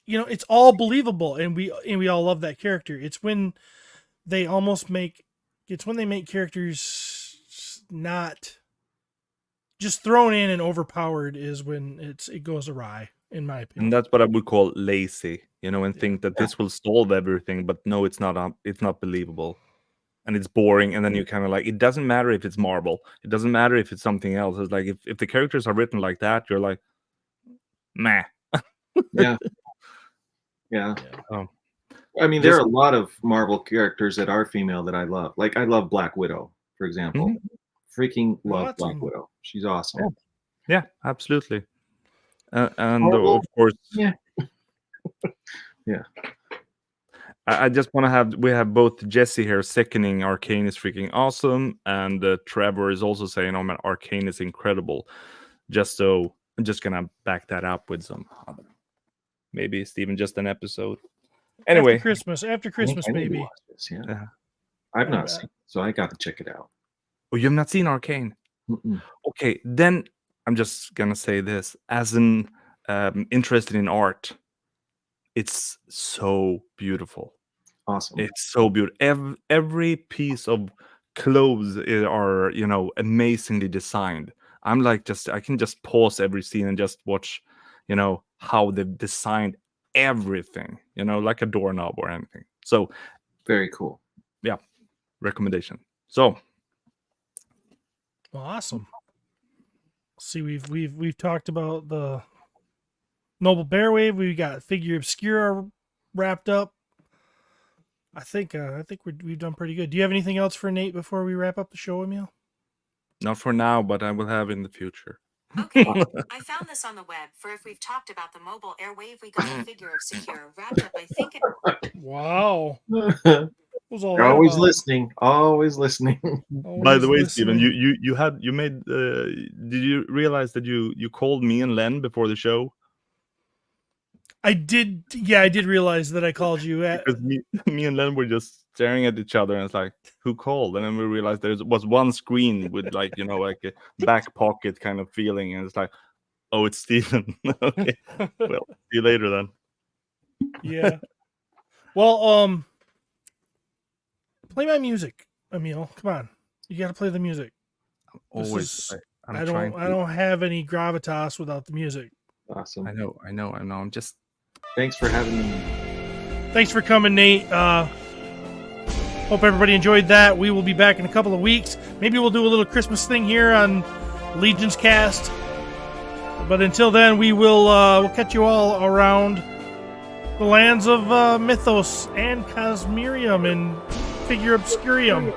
it's all believable, and we all love that character. It's when they make characters not just thrown in and overpowered is when it goes awry, in my opinion. And that's what I would call lazy, and think that this will solve everything, but no, it's not. It's not believable. And it's boring, and then you kind of like, it doesn't matter if it's Marvel, it doesn't matter if it's something else. It's like, if the characters are written like that, you're like, meh. Yeah. I mean, there are a lot of Marvel characters that are female that I love. Like I love Black Widow, for example. Freaking love Black Awesome. Widow. She's awesome. Yeah, absolutely. And Marvel? of course, Yeah. Yeah. I just want to have we have both Jesse here seconding Arcane is freaking awesome, and Trevor is also saying, "Oh man, Arcane is incredible." I'm just gonna back that up with some other, maybe it's even just an episode. Anyway, After Christmas, I need to baby. watch this, yeah. Yeah. I've not bet. seen it, so I got to check it out. oh, you've not seen Arcane? Mm-mm. Okay, then I'm just gonna say this as an interested in art. It's so beautiful. Awesome. It's so beautiful. Every piece of clothes are, amazingly designed. I'm like, I can just pause every scene and just watch, how they've designed everything, like a doorknob or anything. So, Very cool. yeah, recommendation. So, Well, awesome. See, we've talked about the Noble Bear Wave. We got Figure Obscura wrapped up. I think we've done pretty good. Do you have anything else for Nate before we wrap up the show, Emil? not for now, but I will have in the future. Okay, I found this on the web. For if we've talked about the mobile airwave, we got a Figure Obscura wrapped up. I think it. Wow. You're What was all that always about? listening. Always listening. By the way, Always Steven, listening. you made. Did you realize that you called me and Len before the show? I did. Yeah, I did realize that I called you at. Because me and Len were just staring at each other and it's like, who called? And then we realized there was one screen with like a back pocket kind of feeling, and it's like, oh, it's Steven. Okay, well, see you later then. Yeah. Well, play my music, Emil. Come on, you got to play the music. Always, I'm I trying don't have any gravitas without the music. Awesome. I know. I'm just. Thanks for having me. Thanks for coming, Nate. Hope everybody enjoyed that. We will be back in a couple of weeks. Maybe we'll do a little Christmas thing here on LegionsCast. But until then, we'll catch you all around the lands of Mythos and Cosmerium and Figure Obscurium.